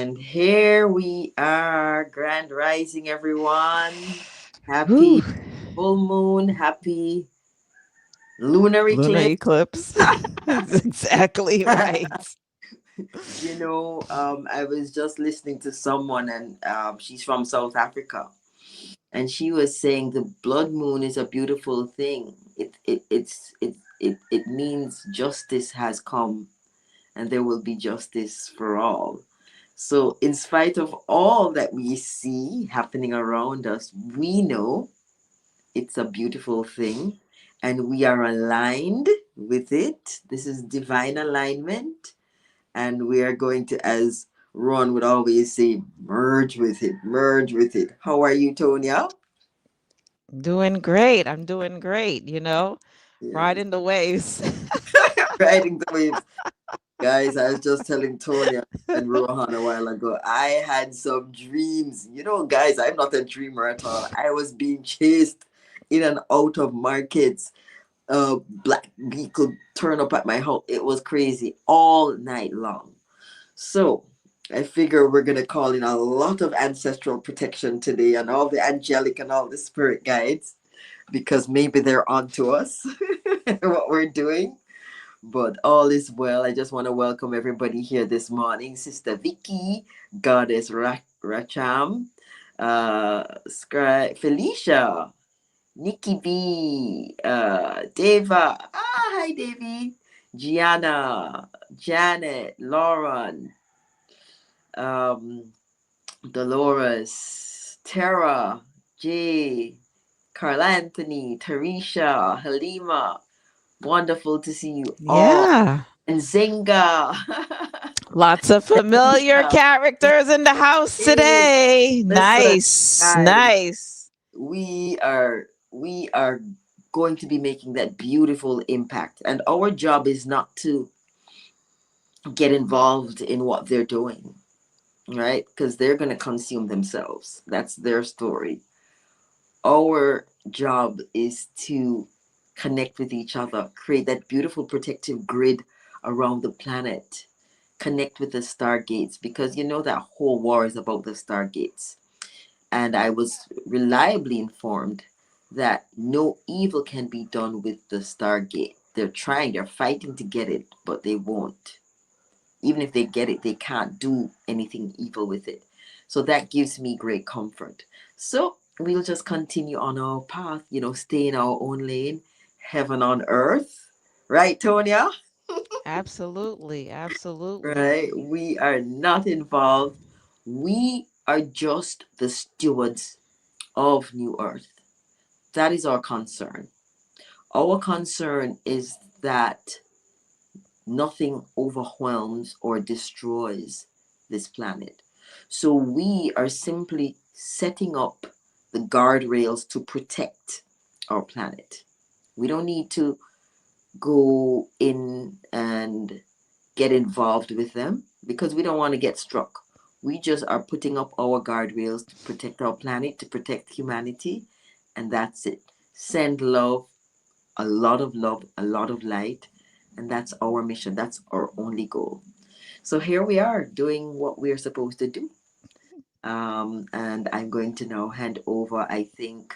And here we are, Grand Rising, everyone. Whew. Happy full moon, happy lunar Lunar eclipse. eclipse. That's exactly right. I was just listening to someone, and she's from South Africa, and she was saying the blood moon is a beautiful thing. It means justice has come, and there will be justice for all. So, in spite of all that we see happening around us, we know it's a beautiful thing and we are aligned with it. This is divine alignment. And we are going to, as Ron would always say, merge with it, merge with it. How are you, Tonya? Doing great. I'm doing great, Yeah, riding the waves. riding the waves. Guys, I was just telling Tonya and Rohan a while ago, I had some dreams. Guys, I'm not a dreamer at all. I was being chased in and out of markets. Black beetle turn up at my house. It was crazy all night long. So I figure we're gonna call in a lot of ancestral protection today and all the angelic and all the spirit guides because maybe they're onto us what we're doing. But all is well. I just want to welcome everybody here this morning. Sister Vicky, Goddess Racham, Felicia, Nikki B, Deva. Hi, Davy. Gianna, Janet, Lauren, um, Dolores, Tara, Jay, Carl Anthony, Tarisha, Halima. Wonderful to see you all. Yeah. And Zinga. Lots of familiar characters in the house Hey, today. listen, Nice. guys, Nice. we are going to be making that beautiful impact, and our job is not to get involved in what they're doing, right? Because they're going to consume themselves. That's their story. Our job is to connect with each other, create that beautiful protective grid around the planet, connect with the stargates, because that whole war is about the stargates. And I was reliably informed that no evil can be done with the stargate. They're fighting to get it, but they won't. Even if they get it, they can't do anything evil with it. So that gives me great comfort. So we'll just continue on our path, stay in our own lane, heaven on earth. Right, Tonya? Absolutely. Absolutely. Right? We are not involved. We are just the stewards of New Earth. That is our concern. Our concern is that nothing overwhelms or destroys this planet. So we are simply setting up the guardrails to protect our planet. We don't need to go in and get involved with them because we don't want to get struck. We just are putting up our guardrails to protect our planet, to protect humanity, and that's it. Send love, a lot of light, and that's our mission. That's our only goal. So here we are doing what we're supposed to do. And I'm going to now hand over, I think,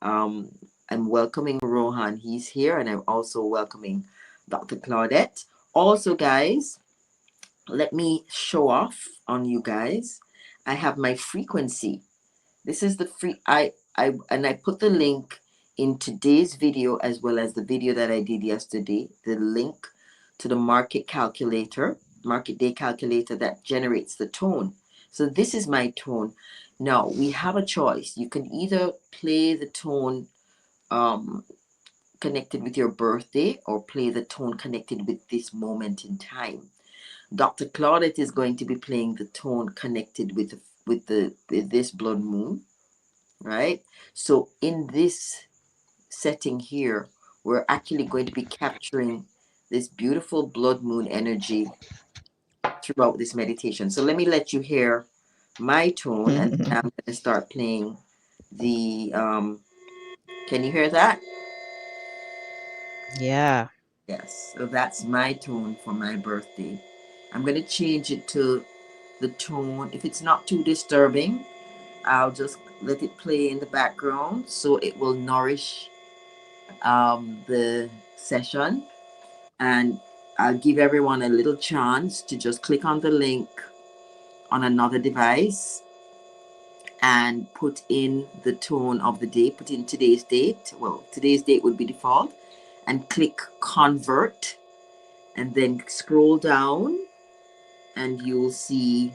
um, I'm welcoming Rohan. He's here, and I'm also welcoming Dr. Claudette. Also, guys, let me show off on you guys. I have my frequency. This is the free I put the link in today's video as well as the video that I did yesterday, the link to the market day calculator that generates the tone. So this is my tone. Now we have a choice. You can either play the tone um connected with your birthday or play the tone connected with this moment in time. Dr. Claudette is going to be playing the tone connected with this blood moon, right? So in this setting here, we're actually going to be capturing this beautiful blood moon energy throughout this meditation. So let me let you hear my tone, and then I'm going to start playing the can you hear that? Yeah. Yes. So that's my tone for my birthday. I'm going to change it to the tone. If it's not too disturbing, I'll just let it play in the background so it will nourish the session. And I'll give everyone a little chance to just click on the link on another device and put in the tone of the day, put in today's date. Well, today's date would be default, and click convert, and then scroll down, and you'll see.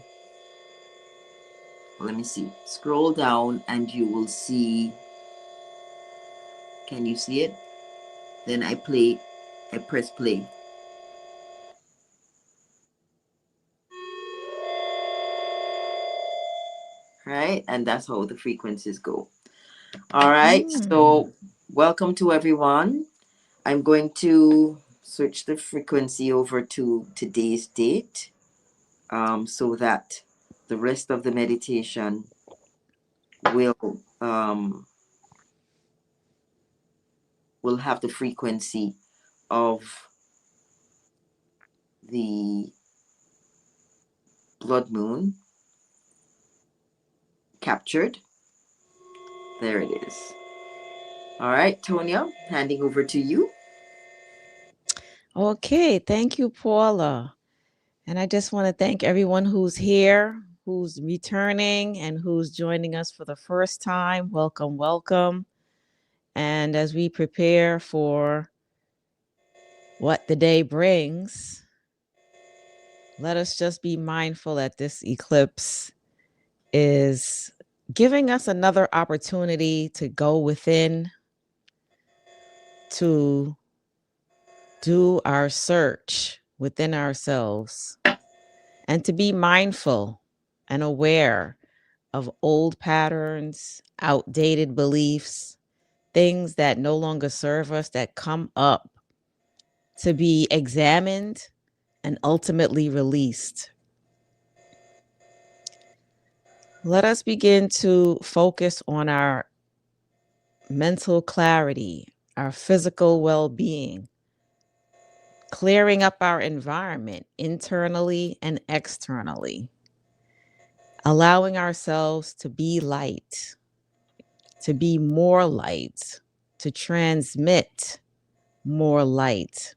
Well, let me see. Scroll down, and you will see. Can you see it? Then I press play. Right? And that's how the frequencies go. All right. Mm. So, welcome to everyone. I'm going to switch the frequency over to today's date, so that the rest of the meditation will have the frequency of the blood moon captured. There it is. All right, Tonya, handing over to you. Okay, thank you, Paula. And I just want to thank everyone who's here, who's returning, and who's joining us for the first time. Welcome, welcome. And as we prepare for what the day brings, let us just be mindful that this eclipse is giving us another opportunity to go within, to do our search within ourselves, and to be mindful and aware of old patterns, outdated beliefs, things that no longer serve us that come up to be examined and ultimately released. Let us begin to focus on our mental clarity, our physical well being, clearing up our environment internally and externally, allowing ourselves to be light, to be more light, to transmit more light.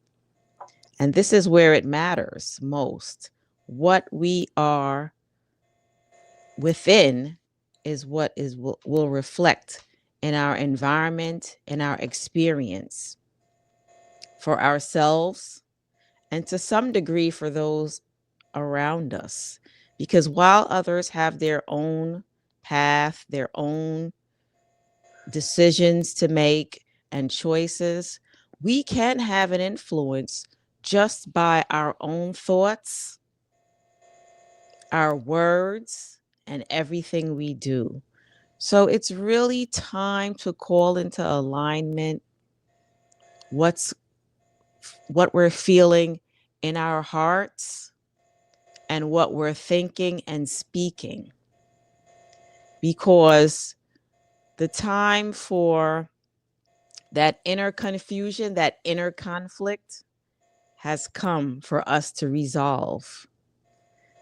And this is where it matters most. What we are within is what will reflect in our environment, in our experience for ourselves, and to some degree for those around us. Because while others have their own path, their own decisions to make and choices, we can have an influence just by our own thoughts, our words, and everything we do. So it's really time to call into alignment what we're feeling in our hearts and what we're thinking and speaking. Because the time for that inner confusion, that inner conflict has come for us to resolve.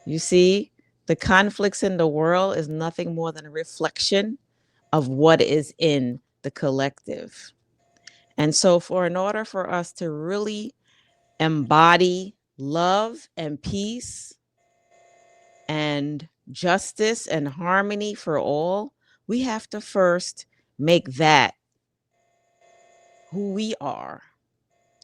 You see, the conflicts in the world is nothing more than a reflection of what is in the collective. And so, in order for us to really embody love and peace and justice and harmony for all, we have to first make that who we are.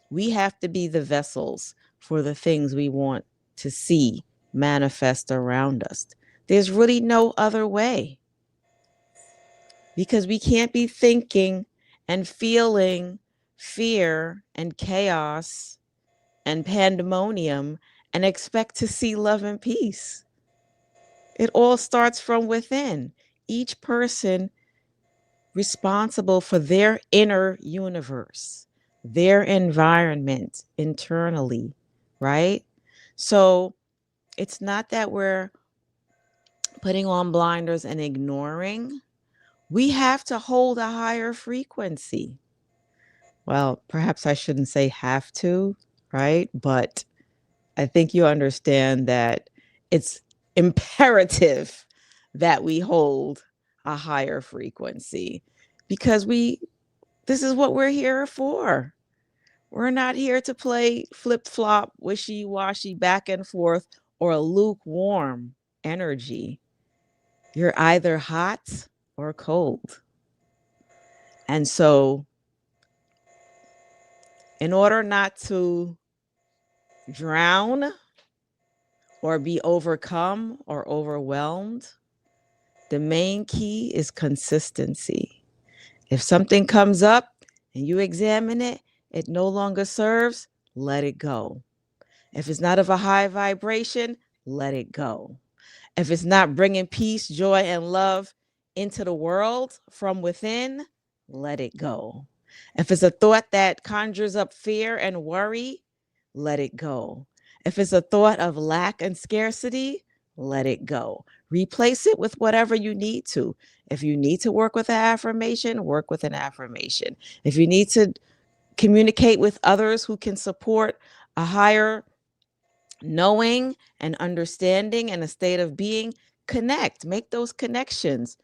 We have to be the vessels for the things we want to see manifest around us. There's really no other way, because we can't be thinking and feeling fear and chaos and pandemonium and expect to see love and peace. It all starts from within. Each person responsible for their inner universe, their environment internally, right? So it's not that we're putting on blinders and ignoring. We have to hold a higher frequency. Well, perhaps I shouldn't say have to, right? But I think you understand that it's imperative that we hold a higher frequency, because this is what we're here for. We're not here to play flip flop, wishy washy, back and forth, or a lukewarm energy. You're either hot or cold. And so, in order not to drown or be overcome or overwhelmed, the main key is consistency. If something comes up and you examine it, it no longer serves, let it go. If it's not of a high vibration, let it go. If it's not bringing peace, joy, and love into the world from within, let it go. If it's a thought that conjures up fear and worry, let it go. If it's a thought of lack and scarcity, let it go. Replace it with whatever you need to. If you need to work with an affirmation, work with an affirmation. If you need to communicate with others who can support a higher knowing and understanding and a state of being, connect, make those connections.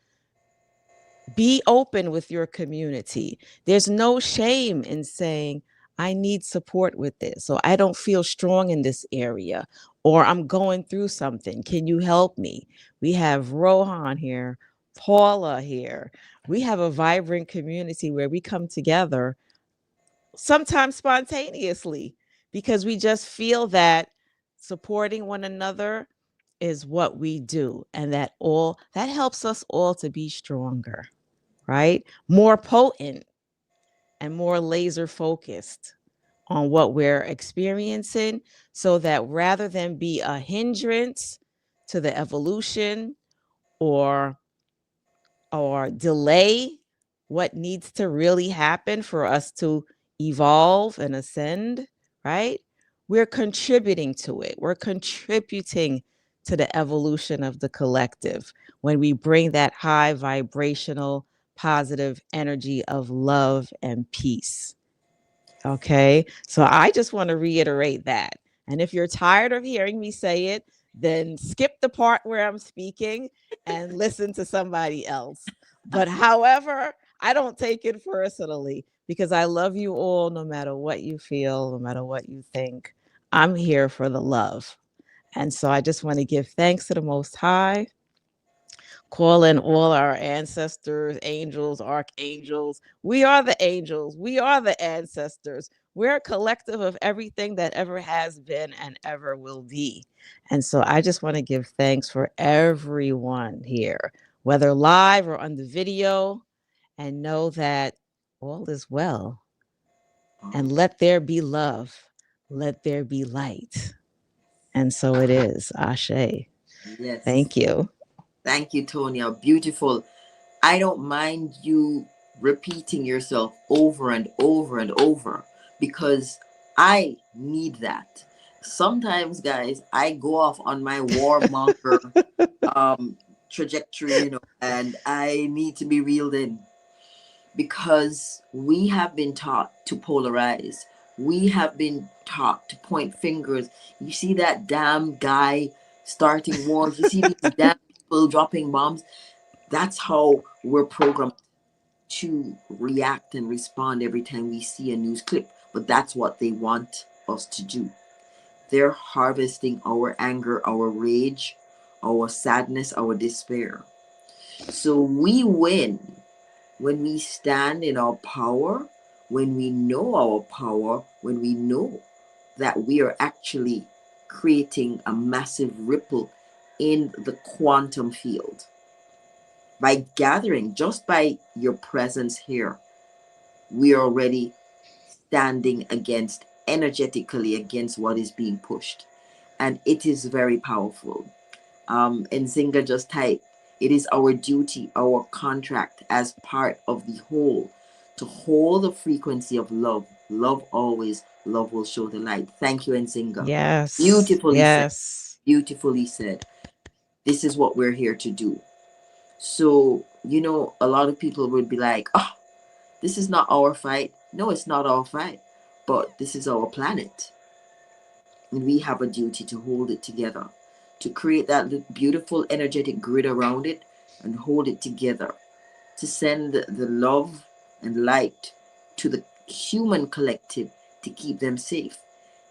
Be open with your community. There's no shame in saying, I need support with this, or I don't feel strong in this area, or I'm going through something. Can you help me? We have Rohan here, Paula here. We have a vibrant community where we come together, sometimes spontaneously, because we just feel that supporting one another is what we do, and that helps us all to be stronger, right? More potent and more laser focused on what we're experiencing, so that rather than be a hindrance to the evolution or delay what needs to really happen for us to evolve and ascend, right? We're contributing to it. We're contributing to the evolution of the collective when we bring that high vibrational, positive energy of love and peace. Okay. So I just want to reiterate that. And if you're tired of hearing me say it, then skip the part where I'm speaking and listen to somebody else. But however, I don't take it personally, because I love you all no matter what you feel, no matter what you think. I'm here for the love. And so I just want to give thanks to the Most High, call in all our ancestors, angels, archangels. We are the angels. We are the ancestors. We're a collective of everything that ever has been and ever will be. And so I just want to give thanks for everyone here, whether live or on the video, and know that all is well. And let there be love. Let there be light. And so it is. Ashe. Yes. Thank you. Thank you, Tonya. Beautiful. I don't mind you repeating yourself over and over and over, because I need that. Sometimes, guys, I go off on my warmonger trajectory, and I need to be reeled in, because we have been taught to polarize. We have been taught to point fingers. You see that damn guy starting wars. You see these damn people dropping bombs. That's how we're programmed to react and respond every time we see a news clip. But that's what they want us to do. They're harvesting our anger, our rage, our sadness, our despair. So we win when we stand in our power, when we know our power, when we know that we are actually creating a massive ripple in the quantum field. By gathering, just by your presence here, we are already standing against, energetically against what is being pushed. And it is very powerful. And Zinga just typed, it is our duty, our contract as part of the whole, to hold the frequency of love. Love always, love will show the light. Thank you, Nzinga. Yes. Beautifully said. Yes. Beautifully said. This is what we're here to do. So, a lot of people would be like, oh, this is not our fight. No, it's not our fight. But this is our planet. And we have a duty to hold it together. to create that beautiful energetic grid around it and hold it together, to send the love and light to the human collective to keep them safe.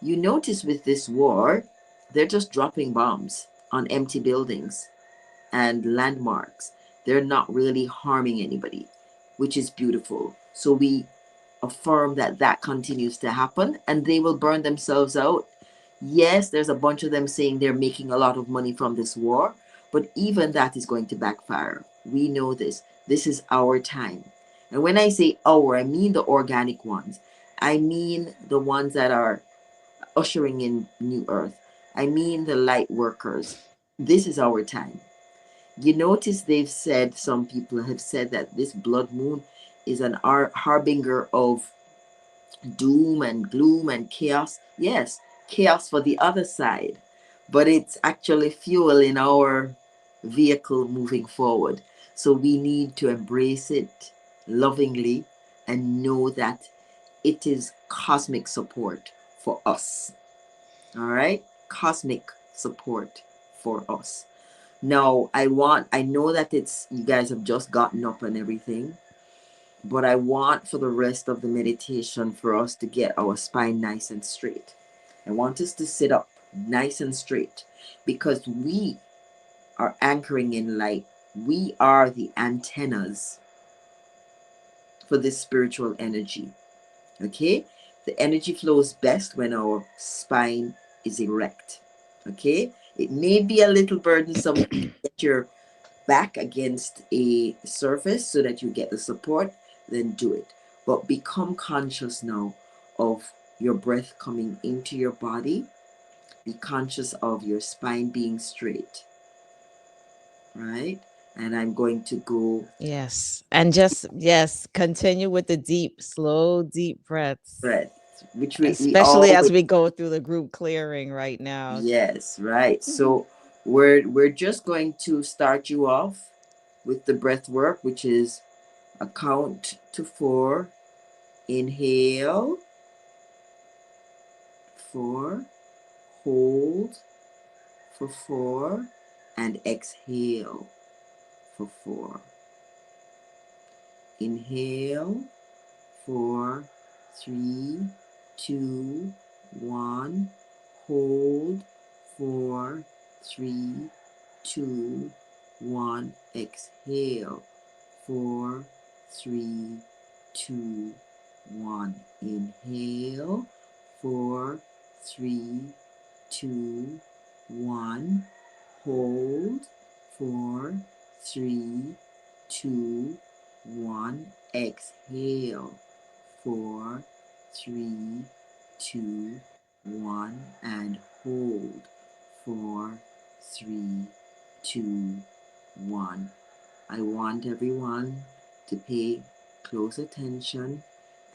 You notice with this war, they're just dropping bombs on empty buildings and landmarks. They're not really harming anybody, which is beautiful. So we affirm that that continues to happen and they will burn themselves out. Yes, there's a bunch of them saying they're making a lot of money from this war, but even that is going to backfire. We know this. This is our time. And when I say our, I mean the organic ones. I mean the ones that are ushering in new earth. I mean the light workers. This is our time. You notice they've said, some people have said that this blood moon is an harbinger of doom and gloom and chaos. Yes, chaos for the other side, but it's actually fuel in our vehicle moving forward. So we need to embrace it lovingly and know that it is cosmic support for us. All right? Cosmic support for us. Now, I know that it's, you guys have just gotten up and everything, but I want for the rest of the meditation for us to get our spine nice and straight. I want us to sit up nice and straight because we are anchoring in light. We are the antennas for this spiritual energy. Okay? The energy flows best when our spine is erect. Okay? It may be a little burdensome if you get your back against a surface so that you get the support, then do it. But become conscious now of your breath coming into your body. Be conscious of your spine being straight, right? And I'm going to go Yes. And just, yes, continue with the deep, slow, deep breaths, breath, which we especially as always, we go through the group clearing right now. yes, right. So we're just going to start you off with the breath work, which is a count to 4. Inhale, 4, hold for 4, and exhale for 4. Inhale, 4, 3, 2, 1. Hold, 4, 3, 2, 1. Exhale, 4, 3, 2, 1. Inhale, 4, 3, 2, 1. Hold, 4, 3, 2, 1. Exhale, 4, 3, 2, 1. And hold, 4, 3, 2, 1. I want everyone to pay close attention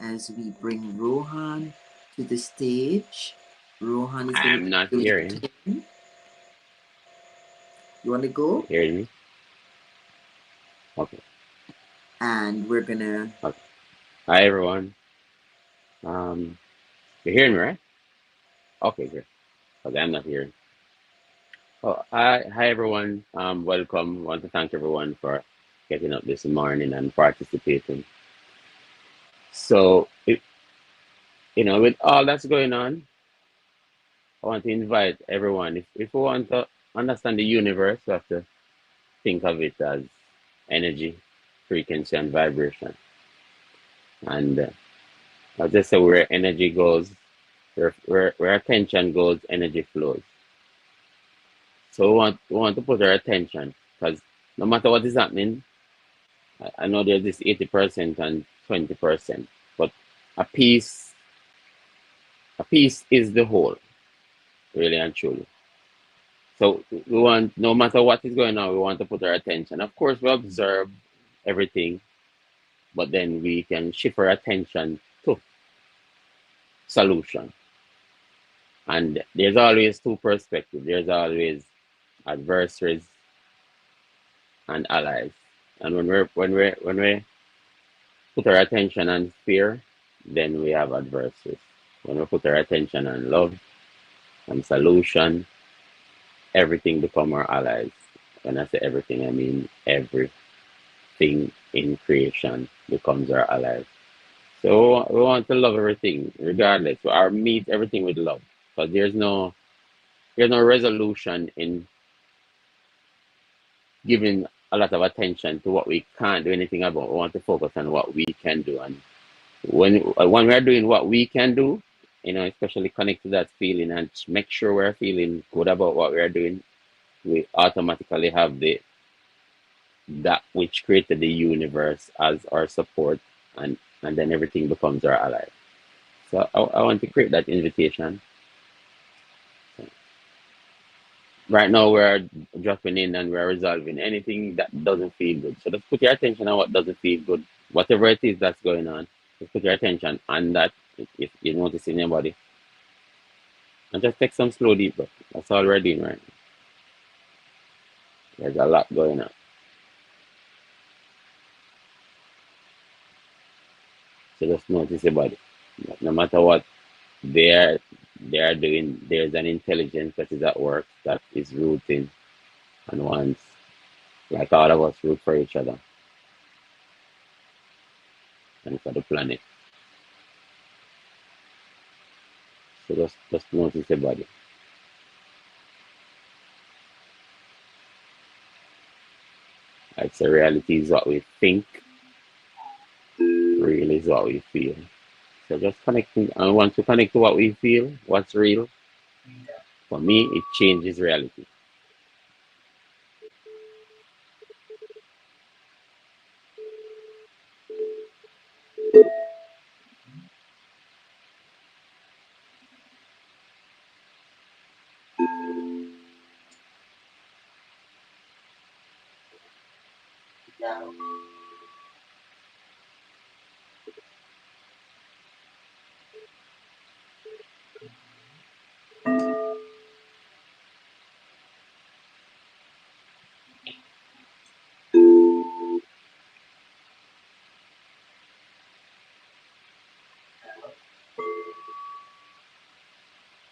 as we bring Rohan to the stage. Rohan is going to I'm be not doing hearing. 10. You want to go? You hearing me? Okay. And we're going to, Okay. Hi everyone. Um, you're hearing me, right? Okay, good. Okay, I'm not hearing. Oh, hi everyone. Welcome. Want to thank everyone for getting up this morning and participating. So, with all that's going on, I want to invite everyone. If we want to understand the universe, we have to think of it as energy, frequency, and vibration. And as they say, where energy goes, where attention goes, energy flows. So we want to put our attention because no matter what is happening, I know there's this 80% and 20%, but a piece a piece is the whole, really and truly. So we want, no matter what is going on, we want to put our attention. Of course, we observe everything, but then we can shift our attention to solution. And there's always two perspectives. There's always adversaries and allies. And when we put our attention on fear, then we have adversaries. When we put our attention on love and solution, everything become our allies. When I say everything, I mean everything in creation becomes our allies. So we want to love everything, regardless. Or meet everything with love. But there's no resolution in giving a lot of attention to what we can't do anything about. We want to focus on what we can do. And when we're doing what we can do, especially connect to that feeling and make sure we're feeling good about what we're doing, we automatically have the that which created the universe as our support, and then everything becomes our ally. So I want to create that invitation. Right now we're dropping in and we're resolving anything that doesn't feel good. So just put your attention on what doesn't feel good, whatever it is that's going on. Just put your attention on that. If you notice in your body, and just take some slow deep breath. That's all we're doing right now. There's a lot going on. So just notice your body. No matter what they're they're doing, there's an intelligence that is at work that is rooting and wants, like all of us, root for each other and for the planet. So just notice your body. Like so reality is what we think, real is what we feel. So just connecting, I want to connect to what we feel, what's real. For me, it changes reality.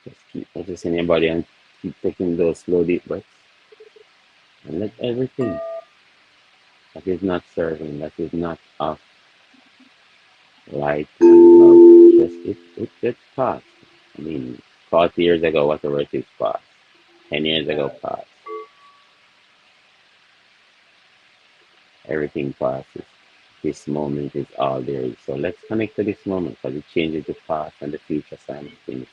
Just keep noticing your body and keep taking those slow deep breaths. And let everything that is not serving, that is not of light and love, it gets past. I mean, 40 years ago, whatever it is past. 10 years ago past. Everything passes. This moment is all there is. So let's connect to this moment because it changes the past and the future simultaneously.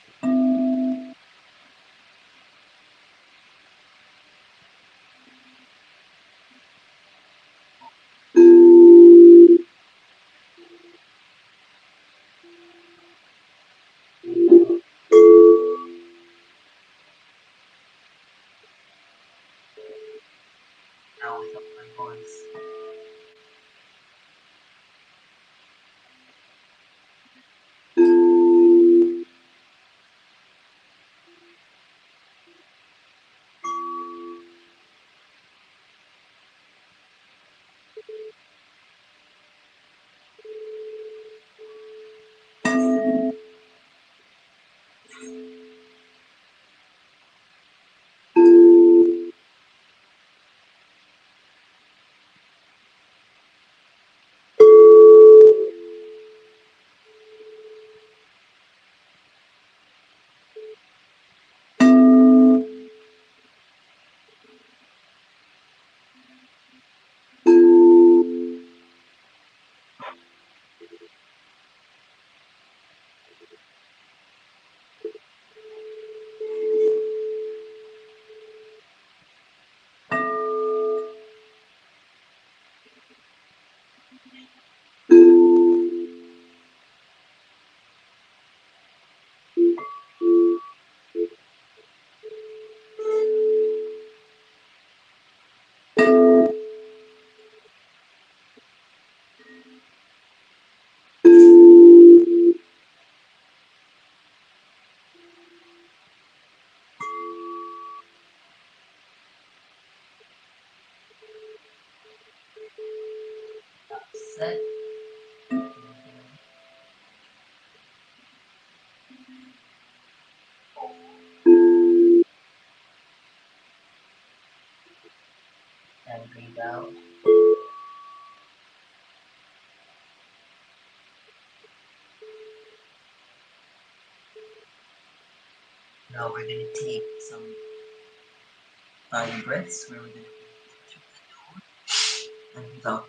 And breathe out. Now we're going to take some body breaths where we're going to breathe through the nose and breathe out.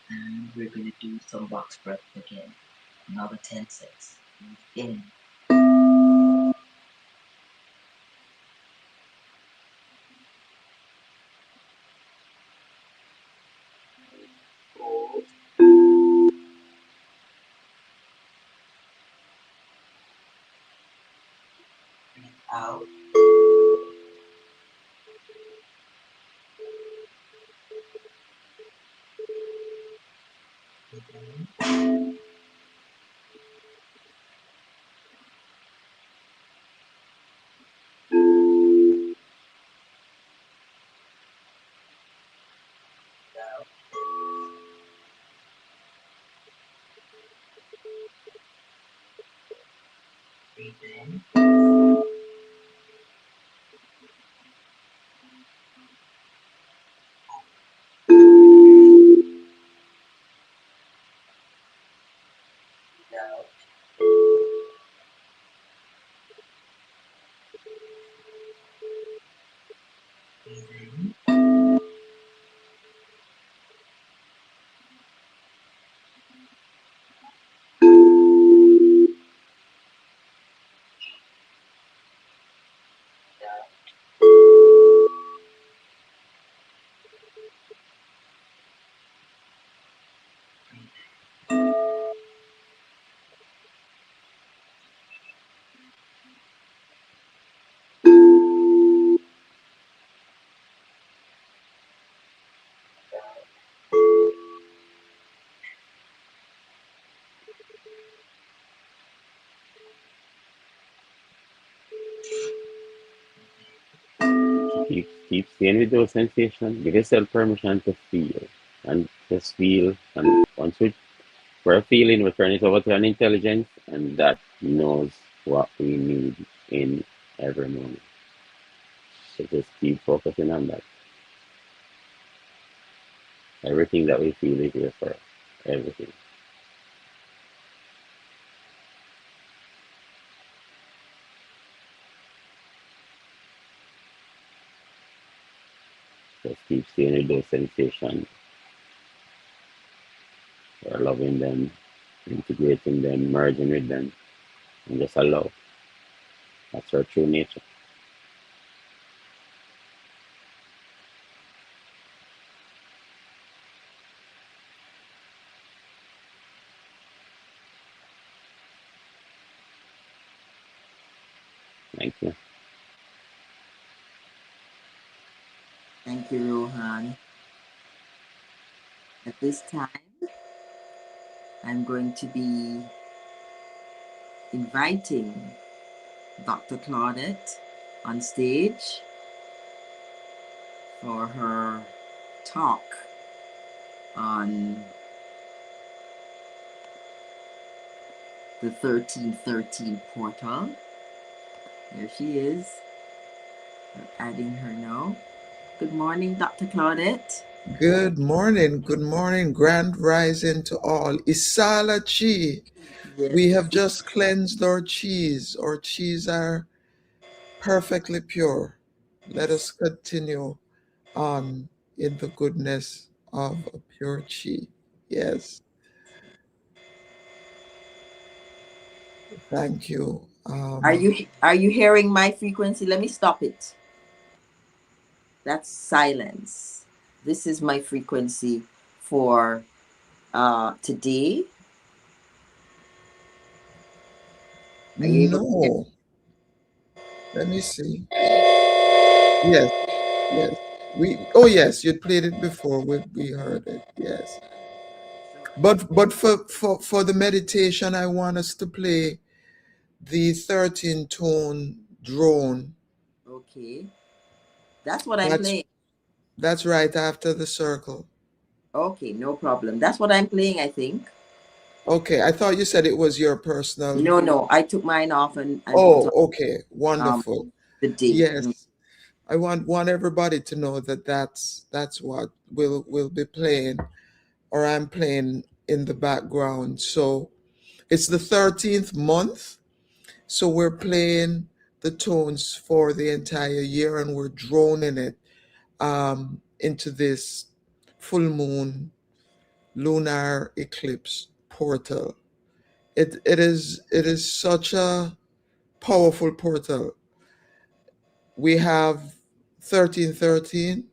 And we're going to do some box breath again. Another 10 sets. Breathe in. Hold. Breathe out. Breathe in. Breathe out. Breathe in. Breathe out. Breathe in. Breathe out. Breathe out. Keep staying with those sensations. Give yourself permission to feel and just feel. And once we're feeling, we turn it over to an intelligence, and that knows what we need in every moment. So just keep focusing on that. Everything that we feel is here for us. Everything. Just keep staying with those sensations. We're loving them, integrating them, merging with them, and just allow. That's our true nature. Thank you. Thank you, Rohan. At this time, I'm going to be inviting Dr. Claudette on stage for her talk on the 1313 portal. There she is. We're adding her now. Good morning, Dr. Claudette. Good morning, grand rising to all. Isala Chi. Yes. We have just cleansed our cheese. Our cheese are perfectly pure. Let us continue on in the goodness of a pure chi. Yes, thank you. Are you hearing my frequency? Let me stop it. That's silence. This is my frequency for today. Are you able to hear? No, let me see. Yes, yes. Oh yes, you played it before. We heard it. Yes. But for the meditation, I want us to play the 13 tone drone. Okay. That's what I'm That's playing. that's right after the circle. Okay, no problem. That's what I'm playing, I think. Okay, I thought you said it was your personal. No, no, I took mine off and put Oh, on okay, um wonderful. the day. Mm. Yes, I want everybody to know that that's what we'll be playing, or I'm playing in the background. So it's the 13th month, so we're playing the tones for the entire year, and we're droning it into this full moon lunar eclipse portal. It is such a powerful portal. We have 1313.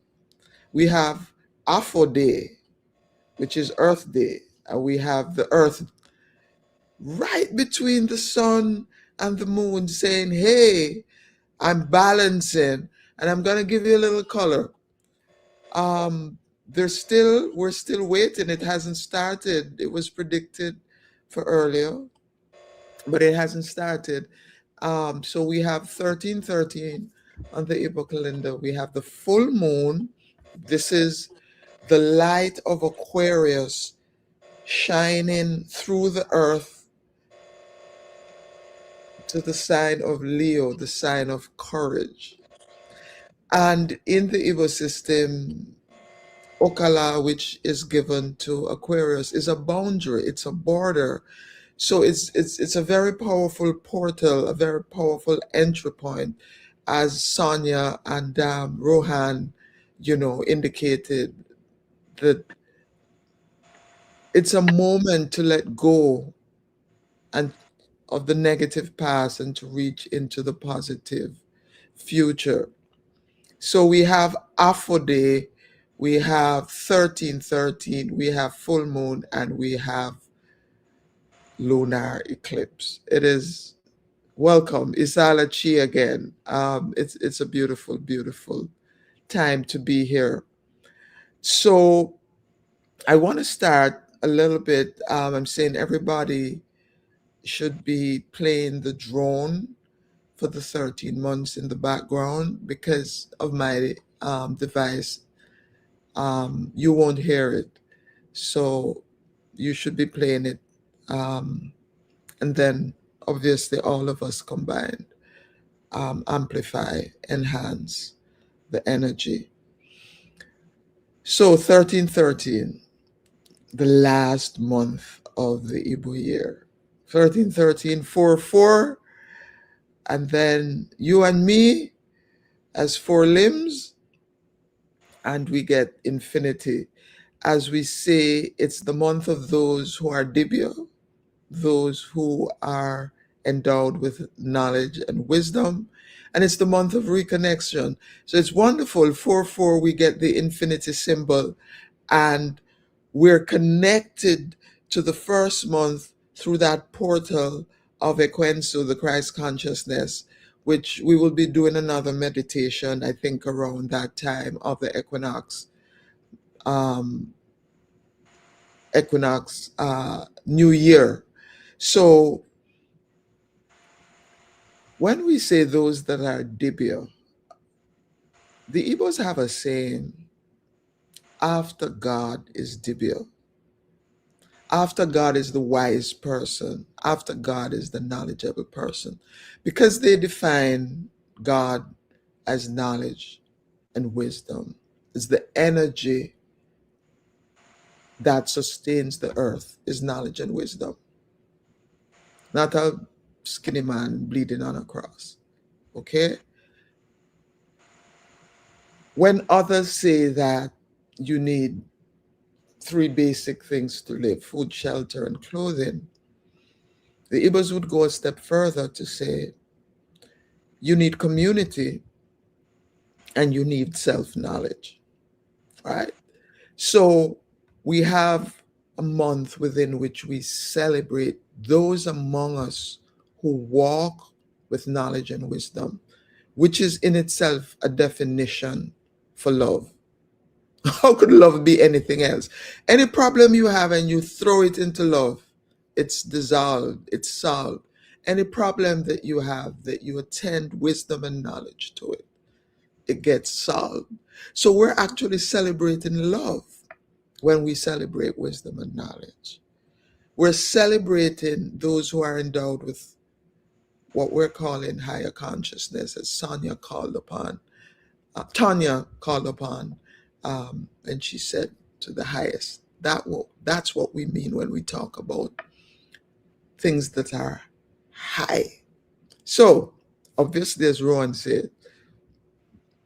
We have Afo Day, which is Earth Day, and we have the Earth right between the sun and the moon, saying, "Hey, I'm balancing," and I'm gonna give you a little color. We're still waiting. It hasn't started. It was predicted for earlier, but it hasn't started. So we have 1313 on the Igbo calendar. We have the full moon. This is the light of Aquarius shining through the earth to the sign of Leo, the sign of courage. And in the Igbo system, Okala, which is given to Aquarius, is a boundary, it's a border. So it's a very powerful portal, a very powerful entry point, as Sonia and Rohan, indicated that it's a moment to let go and of the negative past and to reach into the positive future. So we have Afo Day, we have 1313, we have full moon, and we have lunar eclipse. It is welcome, Isala Chi again. It's a beautiful, beautiful time to be here. So I want to start a little bit. I'm saying everybody should be playing the drone for the 13 months in the background because of my device. You won't hear it. So you should be playing it. Um, and then obviously all of us combined amplify, enhance the energy. So 1313, the last month of the Igbo year. 1313, 4 4, and then you and me as four limbs, and we get infinity. As we say, it's the month of those who are Dibia, those who are endowed with knowledge and wisdom. And it's the month of reconnection. So it's wonderful. 4 4, we get the infinity symbol, and we're connected to the first month through that portal of Ekwensu, the Christ consciousness, which we will be doing another meditation, I think, around that time of the um, New Year. So when we say those that are Dibia, the Igbos have a saying, after God is Dibia. After God is the wise person. After God is the knowledgeable person. Because they define God as knowledge and wisdom. It's the energy that sustains the earth is knowledge and wisdom. Not a skinny man bleeding on a cross. Okay? When others say that you need three basic things to live: food, shelter, and clothing, the Igbos would go a step further to say you need community and you need self knowledge, right? So we have a month within which we celebrate those among us who walk with knowledge and wisdom, which is in itself a definition for love. How could love be anything else? Any problem you have and you throw it into love, it's dissolved, it's solved. Any problem that you have that you attend wisdom and knowledge to it, it gets solved. So we're actually celebrating love. when we celebrate wisdom and knowledge. We're celebrating those who are endowed with what we're calling higher consciousness, as Tanya called upon, and she said to the highest. That's what we mean when we talk about things that are high. So, obviously, as Rohan said,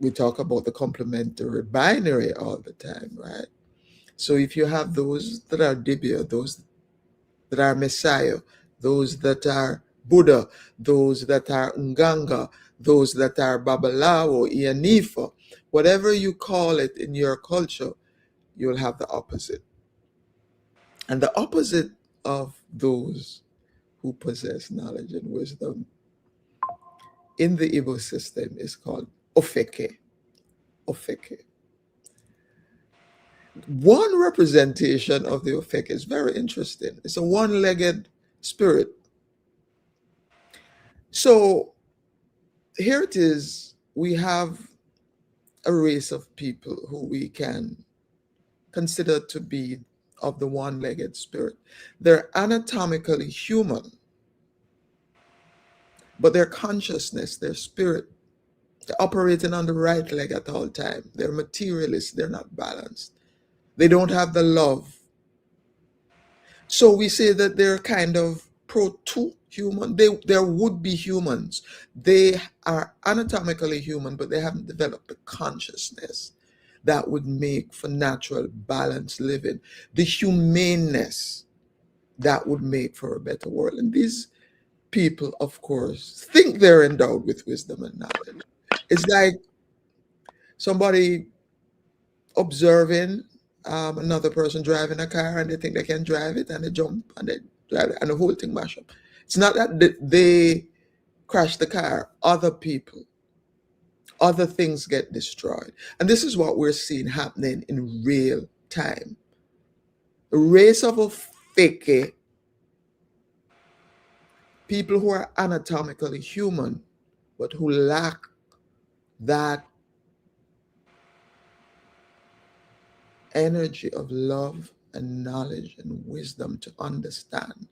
we talk about the complementary binary all the time, right? So, if you have those that are Dibia, those that are Messiah, those that are Buddha, those that are Nganga, those that are Babalawo, Ianifa, whatever you call it in your culture, you'll have the opposite. And the opposite of those who possess knowledge and wisdom in the Igbo system is called Ofeke. Ofeke. One representation of the Ofeke is very interesting. It's a one-legged spirit. So here it is. We have a race of people who we can consider to be of the one-legged spirit. They're anatomically human, but their consciousness, their spirit, they're operating on the right leg at all time. They're materialists. They're not balanced. They don't have the love. So we say that they're kind of proto-human. They're would-be humans. They are anatomically human, but they haven't developed the consciousness that would make for natural, balanced living, the humaneness that would make for a better world. And these people, of course, think they're endowed with wisdom and knowledge. It's like somebody observing another person driving a car, and they think they can drive it, and they jump and they drive it, and the whole thing mash up. It's not that they crash the car, other people, other things get destroyed. And this is what we're seeing happening in real time. A race of a fake people who are anatomically human, but who lack that energy of love and knowledge and wisdom to understand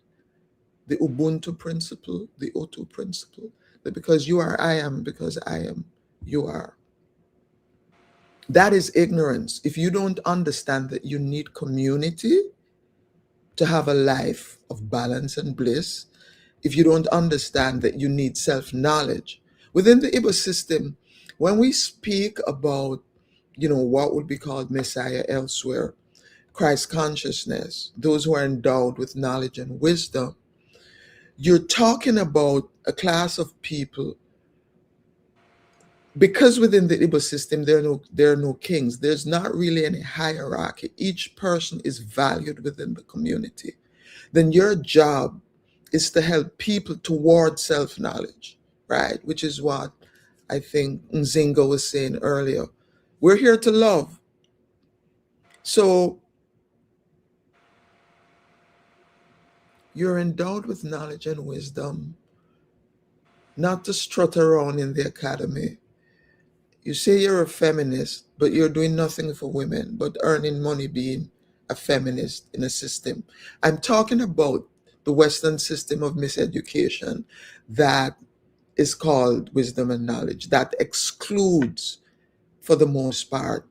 the Ubuntu principle, the Otu principle, that because you are, I am, because I am, you are. That is ignorance. If you don't understand that you need community to have a life of balance and bliss, if you don't understand that you need self-knowledge, within the Igbo system, when we speak about, what would be called Messiah elsewhere, Christ consciousness, those who are endowed with knowledge and wisdom, you're talking about a class of people, because within the Igbo system, there are no kings. There's not really any hierarchy. Each person is valued within the community. Then your job is to help people towards self-knowledge, right? Which is what I think Nzinga was saying earlier. We're here to love. So you're endowed with knowledge and wisdom, not to strut around in the academy. You say you're a feminist, but you're doing nothing for women, but earning money being a feminist in a system. I'm talking about the Western system of miseducation that is called wisdom and knowledge, that excludes, for the most part,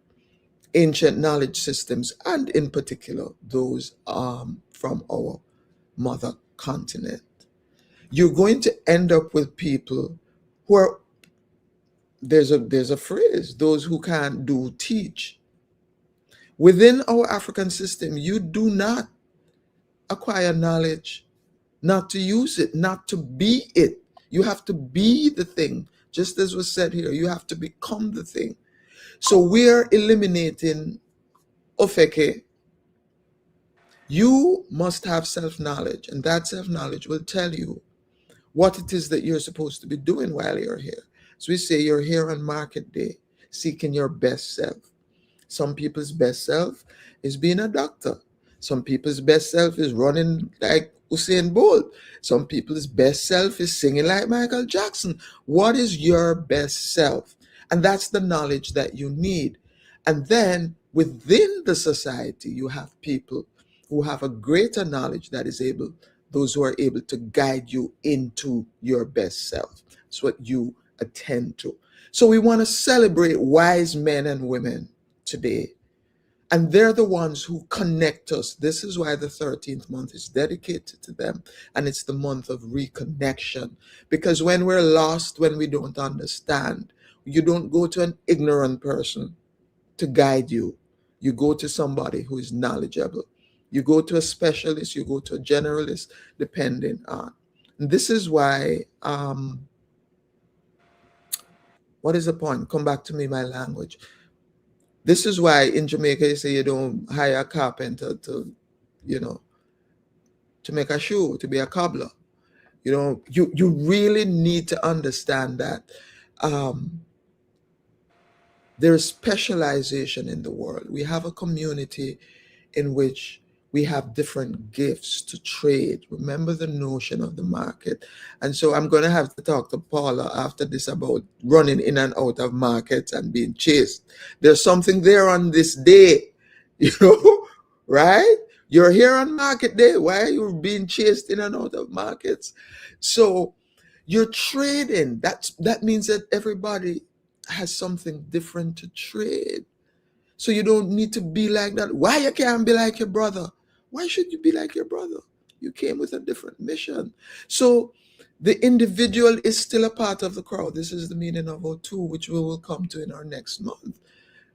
ancient knowledge systems, and in particular, those from our mother continent. You're going to end up with people who are, there's a phrase, those who can't do teach. Within our African system, you do not acquire knowledge not to use it, not to be it. You have to be the thing. Just as was said here, you have to become the thing. So we're eliminating Ofeke. You must have self-knowledge, and that self-knowledge will tell you what it is that you're supposed to be doing while you're here. So we say you're here on market day, seeking your best self. Some people's best self is being a doctor. Some people's best self is running like Usain Bolt. Some people's best self is singing like Michael Jackson. What is your best self? And that's the knowledge that you need. And then Within the society, you have people who have a greater knowledge that is able, those who are able to guide you into your best self. It's what you attend to. So we want to celebrate wise men and women today, and they're the ones who connect us. This is why the 13th month is dedicated to them. And it's the month of reconnection. Because when we're lost, when we don't understand, you don't go to an ignorant person to guide you. You go to somebody who is knowledgeable. You go to a specialist, you go to a generalist, depending on. And this is why, what is the point? Come back to me, my language. This is why in Jamaica you say you don't hire a carpenter to, you know, to make a shoe, to be a cobbler. You know, you really need to understand that um, there is specialization in the world. We have a community in which we have different gifts to trade. Remember the notion of the market. And so I'm going to have to talk to Paula after this about running in and out of markets and being chased. There's something there on this day, you know, right? You're here on market day. Why are you being chased in and out of markets? So you're trading. That means that everybody has something different to trade. So you don't need to be like that. Why you can't be like your brother? Why should you be like your brother? You came with a different mission. So the individual is still a part of the crowd. This is the meaning of O2, which we will come to in our next month.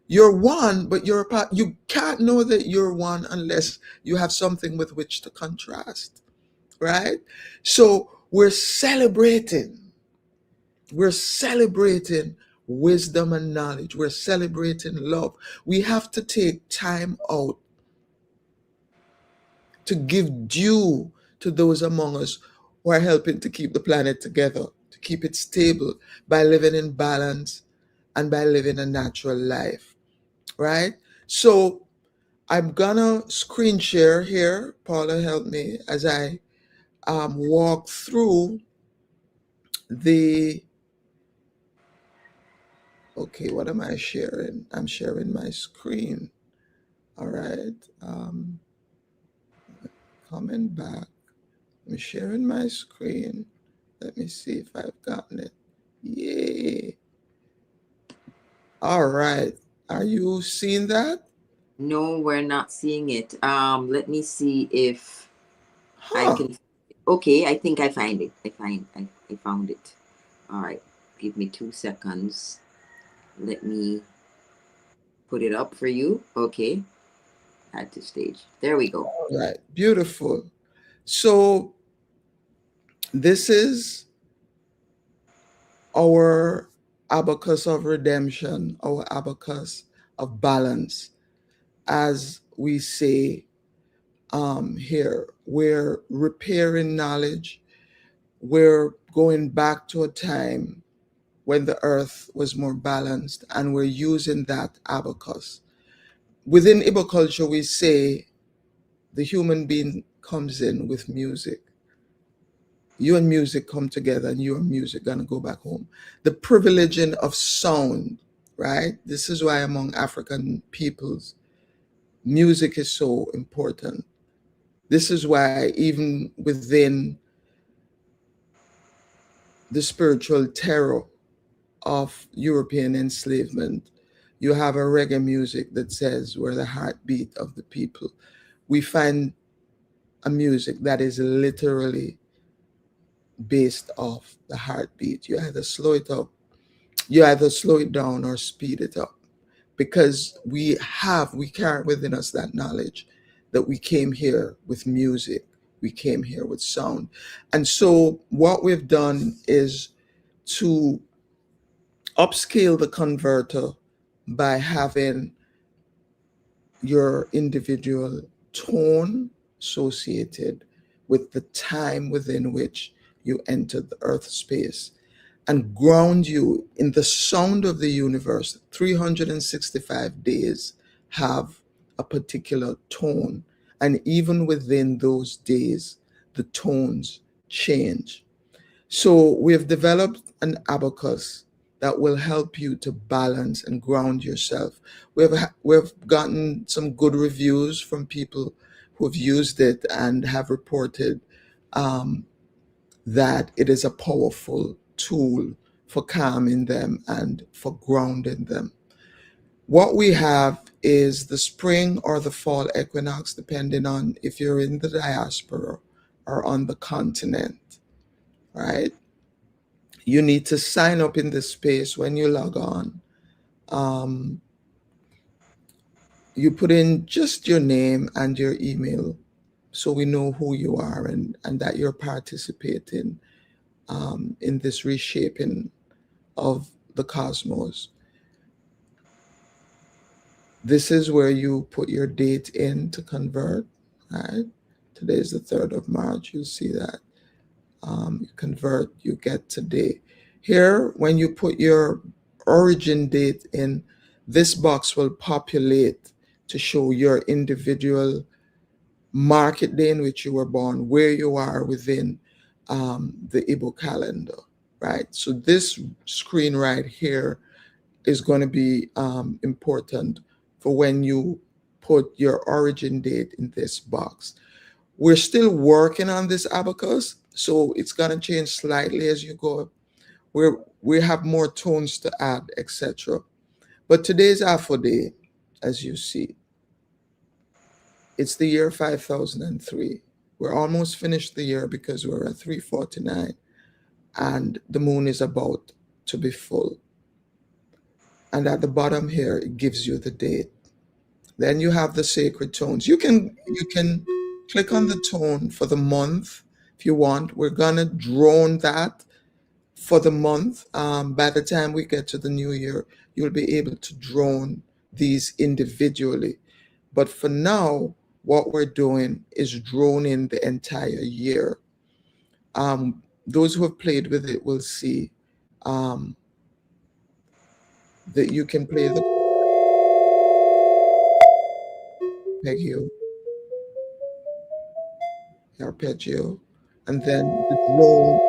You're one, but you're a part. You can't know that you're one unless you have something with which to contrast, right? So we're celebrating. We're celebrating wisdom and knowledge. We're celebrating love. We have to take time out to give due to those among us who are helping to keep the planet together, to keep it stable by living in balance and by living a natural life, right? So I'm gonna screen share here. Paula, help me as I walk through the. Okay, what am I sharing? I'm sharing my screen. All right. Coming back. I'm sharing my screen. Let me see if I've gotten it. Yay. All right. Are you seeing that? No, we're not seeing it. Let me see if I Huh. can. Okay, I think I find it. I found it. All right. Give me 2 seconds. Let me put it up for you. Okay. Add to stage. There we go. All right. Beautiful. So this is our abacus of redemption, our abacus of balance. As we say here, we're repairing knowledge. We're going back to a time when the earth was more balanced, and we're using that abacus. Within Igbo culture, we say the human being comes in with music. You and music come together, and you and music gonna go back home. The privileging of sound, right? This is why among African peoples, music is so important. This is why even within the spiritual terror of European enslavement, you have a reggae music that says we're the heartbeat of the people. We find a music that is literally based off the heartbeat. You either slow it up, you either slow it down or speed it up. Because we carry within us that knowledge that we came here with music, we came here with sound. And so what we've done is to upscale the converter by having your individual tone associated with the time within which you entered the earth space and ground you in the sound of the universe. 365 days have a particular tone, and even within those days the tones change. So we've developed an abacus that will help you to balance and ground yourself. We've gotten some good reviews from people who've used it and have reported um, that it is a powerful tool for calming them and for grounding them. What we have is the spring or the fall equinox, depending on if you're in the diaspora or on the continent, right? You need to sign up in this space when you log on. Um, you put in just your name and your email so we know who you are and that you're participating in this reshaping of the cosmos. This is where you put your date in to convert, right? Today is the 3rd of March. You'll see that. You convert, you get today. Here, when you put your origin date in, this box will populate to show your individual market day in which you were born, where you are within the Igbo calendar, right? So this screen right here is going to be important for when you put your origin date in this box. We're still working on this abacus, so it's going to change slightly as you go. We have more tones to add, etc. But today's Alpha Day, as you see, it's the year 5003. We're almost finished the year because we're at 349, and the moon is about to be full. And at the bottom here, it gives you the date. Then you have the sacred tones. You can click on the tone for the month if you want. We're gonna drone that for the month. By the time we get to the new year, you'll be able to drone these individually. But for now, what we're doing is droning the entire year. Those who have played with it will see um, that you can play the arpeggio, arpeggio, and then the drone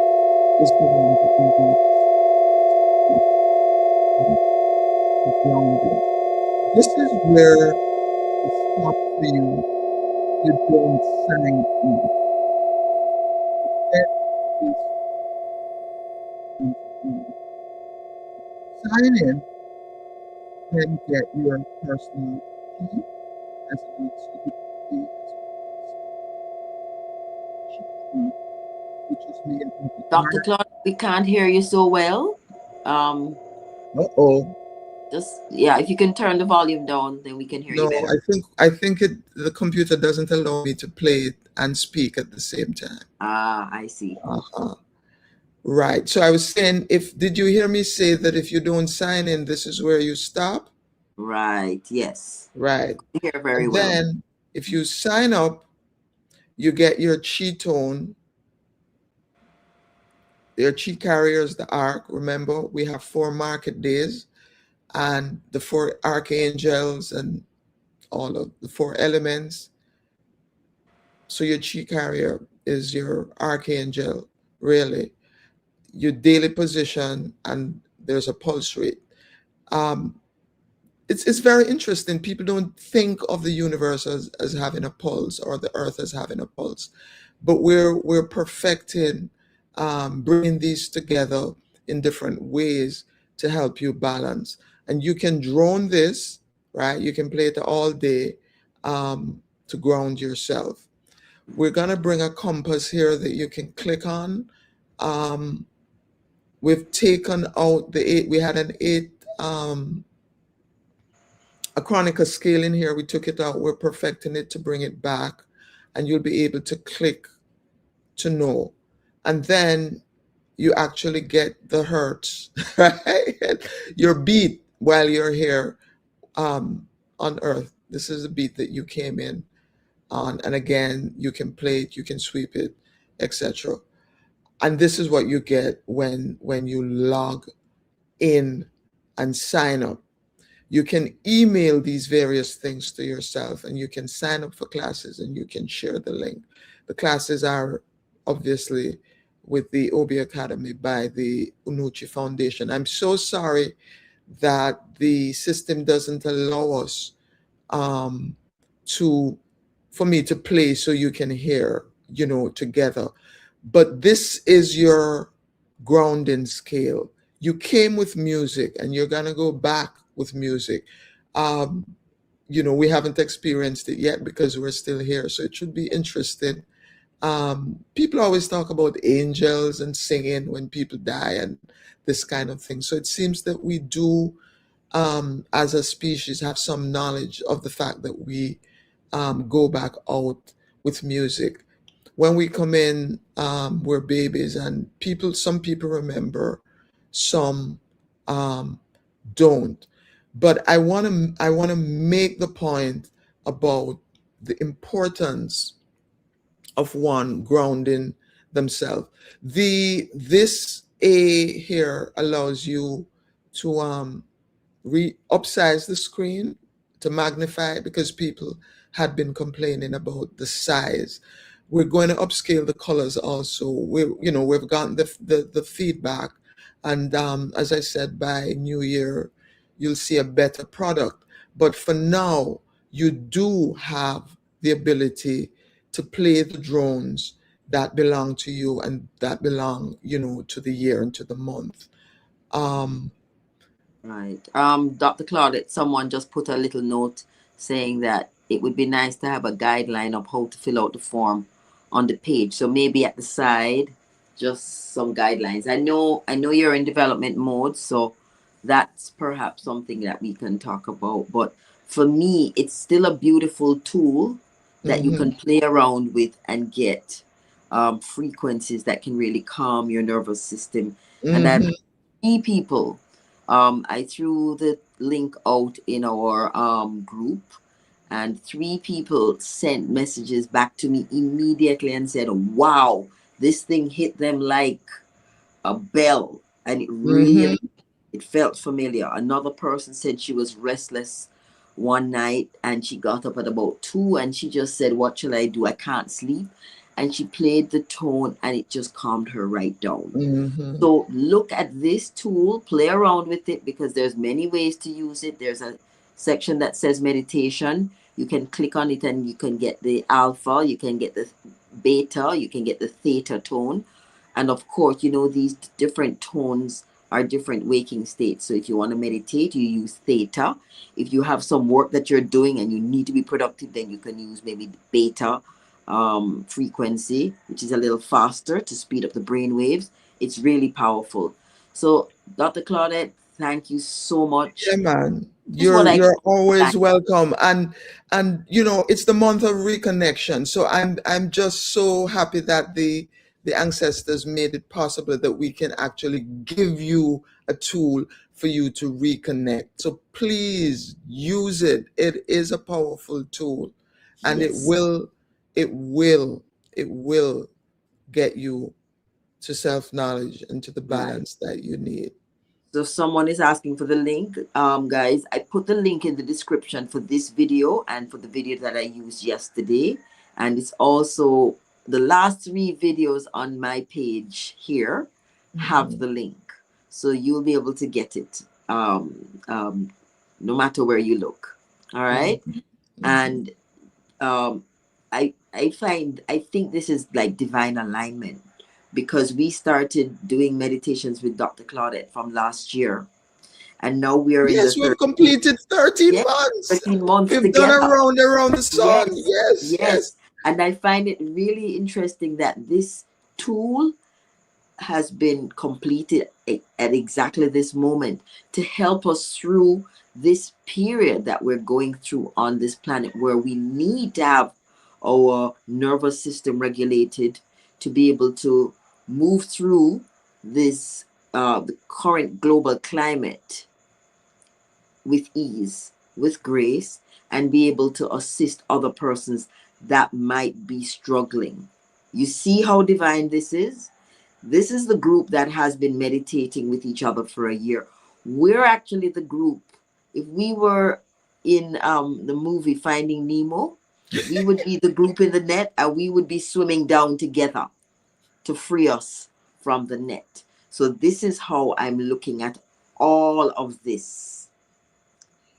is the one that we use for grounding. This is where the stop for you. You don't sign in. That is sign in, then get your personal key as well as your key as well as which is made of Dr. iron. Claude, we can't hear you so well. Um, Uh-oh. just yeah, if you can turn the volume down, then we can hear you No, better. I think the computer doesn't allow me to play it and speak at the same time. Ah, I see. Uh-huh. Right. So I was saying, if did you hear me say that if you don't sign in, this is where you stop? Right. Yes. Right. I hear very And well. then if you sign up, you get your chi tone, your chi carriers, the arc. Remember, we have 4 market days and the 4 archangels and all of the 4 elements. So your chi carrier is your archangel, really, your daily position, and there's a pulse rate. Um, it's very interesting. People don't think of the universe as having a pulse or the earth as having a pulse, but we're perfecting bringing these together in different ways to help you balance. And you can drone this, right? You can play it all day to ground yourself. We're gonna bring a compass here that you can click on. Um, we've taken out the 8. We had an 8 a Chronica scale in here. We took it out. We're perfecting it to bring it back, and you'll be able to click to know. And then you actually get the hertz, right? Your beat while you're here on Earth. This is the beat that you came in on. And again, you can play it, you can sweep it, etc. And this is what you get when you log in and sign up. You can email these various things to yourself, and you can sign up for classes and you can share the link. The classes are obviously with the Obi Academy by the Unuchi Foundation. I'm so sorry that the system doesn't allow us um, to for me to play so you can hear, together. But this is your grounding scale. You came with music and you're gonna go back with music. Um, we haven't experienced it yet because we're still here. So it should be interesting. People always talk about angels and singing when people die and this kind of thing. So it seems that we do, as a species, have some knowledge of the fact that we go back out with music. When we come in, we're babies, and some people remember, some um, don't. But I want to make the point about the importance of one grounding themselves. This A here allows you to upsize the screen, to magnify it, because people had been complaining about the size. We're going to upscale the colors also. We've gotten the feedback, and as I said, by New Year, you'll see a better product. But for now, you do have the ability to play the drones that belong to you and that belong, to the year and to the month. Um, Right. Dr. Claudette, someone just put a little note saying that it would be nice to have a guideline of how to fill out the form on the page. So maybe at the side, just some guidelines. I know you're in development mode, so that's perhaps something that we can talk about. But for me, it's still a beautiful tool that you mhm, can play around with and get frequencies that can really calm your nervous system. And I've mhm, three people. I threw the link out in our group, and three people sent messages back to me immediately and said, "Wow, this thing hit them like a bell, and it mhm, really it felt familiar." Another person said she was restless one night and she got up at about 2 and she just said, "What shall I do? I can't sleep." And she played the tone and it just calmed her right down. mhm, So look at this tool, play around with it, because there's many ways to use it. There's a section that says meditation. You can click on it and you can get the alpha, you can get the beta, you can get the theta tone. And of course, these different tones are different waking states. So if you want to meditate, you use theta. If you have some work that you're doing and you need to be productive, then you can use maybe the beta frequency, which is a little faster to speed up the brain waves. It's really powerful. So, Dr. Claudette, thank you so yeah, much. man. This is what I You're always thank. welcome. And it's the month of reconnection. So I'm just so happy that the ancestors made it possible that we can actually give you a tool for you to reconnect. So please use it. It is a powerful tool, and Yes. it will it will get you to self-knowledge and to the Right. balance that you need. So someone is asking for the link. Guys, I put the link in the description for this video and for the video that I used yesterday. And it's also the last three videos on my page here have Mhm, the link. So you'll be able to get it no matter where you look. All right. mhm, mhm. And um, I think this is like divine alignment, because we started doing meditations with Dr. Claudette from last year, and now we are in the Yes, we've 13th, completed 13 yeah, months. 13 months We've done together. around the sun. Yes, Yes, yes. yes. And I find it really interesting that this tool has been completed at exactly this moment to help us through this period that we're going through on this planet, where we need to have our nervous system regulated to be able to move through this the current global climate with ease, with grace, and be able to assist other persons that might be struggling. You see how divine this is? This is the group that has been meditating with each other for a year. We're actually the group. If we were in the movie Finding Nemo, we would be the group in the net and we would be swimming down together to free us from the net. So this is how I'm looking at all of this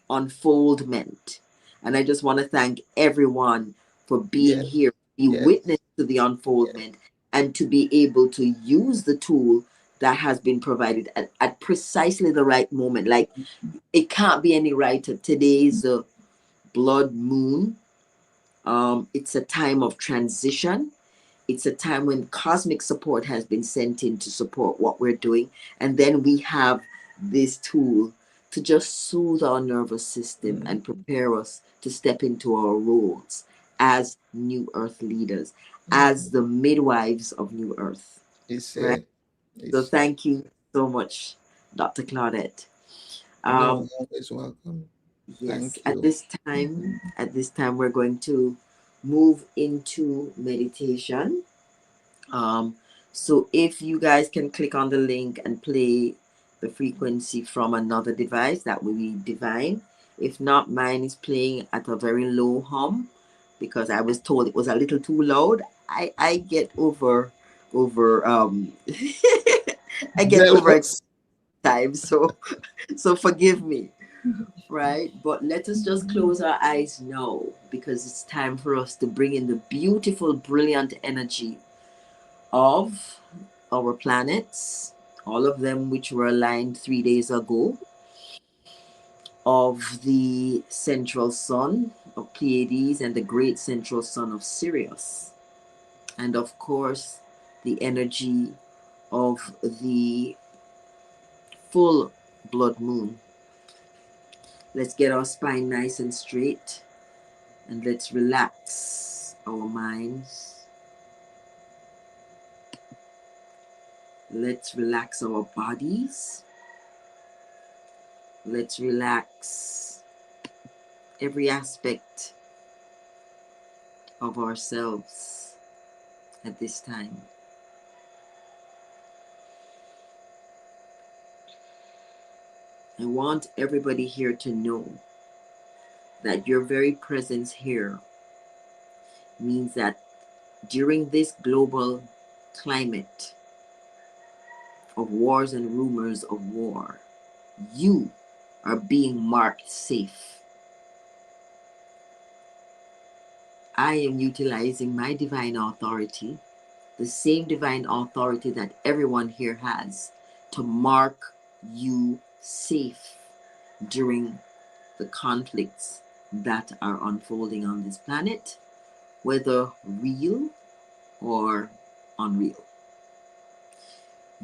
unfoldment. And I just want to thank everyone for being Yes, here, be yes, witness to the yes. unfoldment, and to be able to use the tool that has been provided at precisely the right moment. Like, it can't be any righter. Today's blood moon. It's a time of transition. It's a time when cosmic support has been sent in to support what we're doing. And then we have this tool to just soothe our nervous system Mm. and prepare us to step into our roles as New Earth leaders, as the midwives of New Earth, It's right? So it's thank you so much, Dr. Claudette. you're Um, always welcome. yes, Thank you. at this time, we're going to move into meditation. Um, so if you guys can click on the link and play the frequency from another device, that would be divine. If not, mine is playing at a very low hum because I was told it was a little too loud. I get over I get over Jealous. time, so so forgive me, right? But let us just close our eyes now because it's time for us to bring in the beautiful, brilliant energy of our planets, all of them which were aligned 3 days ago, of the central sun of Pleiades and the great central sun of Sirius, and of course, the energy of the full blood moon. Let's get our spine nice and straight and let's relax our minds. Let's relax our bodies. Let's relax every aspect of ourselves at this time. I want everybody here to know that your very presence here means that during this global climate of wars and rumors of war, you are being marked safe. I am utilizing my divine authority, the same divine authority that everyone here has, to mark you safe during the conflicts that are unfolding on this planet, whether real or unreal.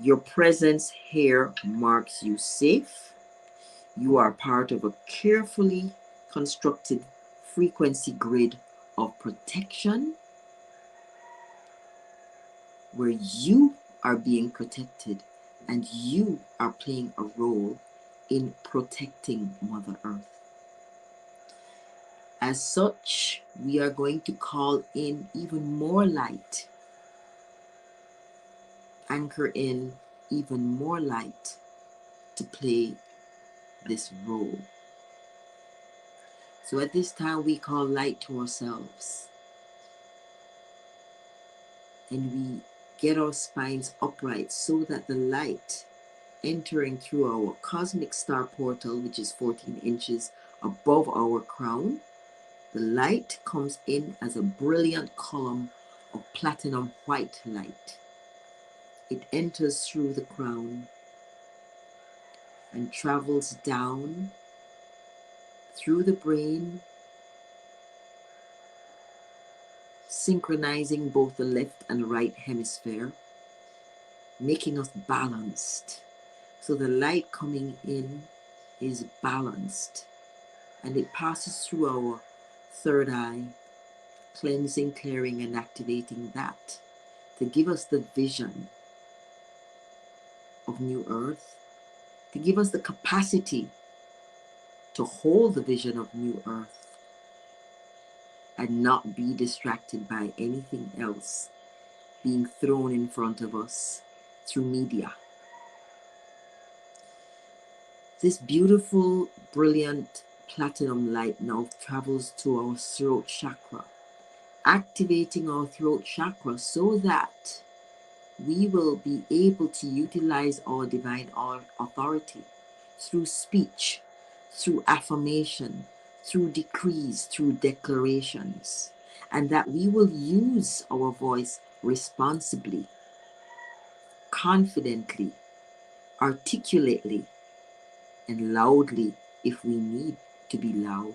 Your presence here marks you safe. You are part of a carefully constructed frequency grid of protection where you are being protected and you are playing a role in protecting Mother Earth. As such, we are going to call in even more light, anchor in even more light to play this role. So at this time, we call light to ourselves and we get our spines upright so that the light entering through our cosmic star portal, which is 14 inches above our crown, the light comes in as a brilliant column of platinum white light. It enters through the crown and travels down through the brain, synchronizing both the left and right hemisphere, making us balanced. So the light coming in is balanced and it passes through our third eye, cleansing, clearing, and activating that to give us the vision of New Earth, to give us the capacity to hold the vision of New Earth and not be distracted by anything else being thrown in front of us through media. This beautiful, brilliant platinum light now travels to our throat chakra, activating our throat chakra so that we will be able to utilize our divine authority through speech, through affirmation, through decrees, through declarations, and that we will use our voice responsibly, confidently, articulately, and loudly if we need to be loud,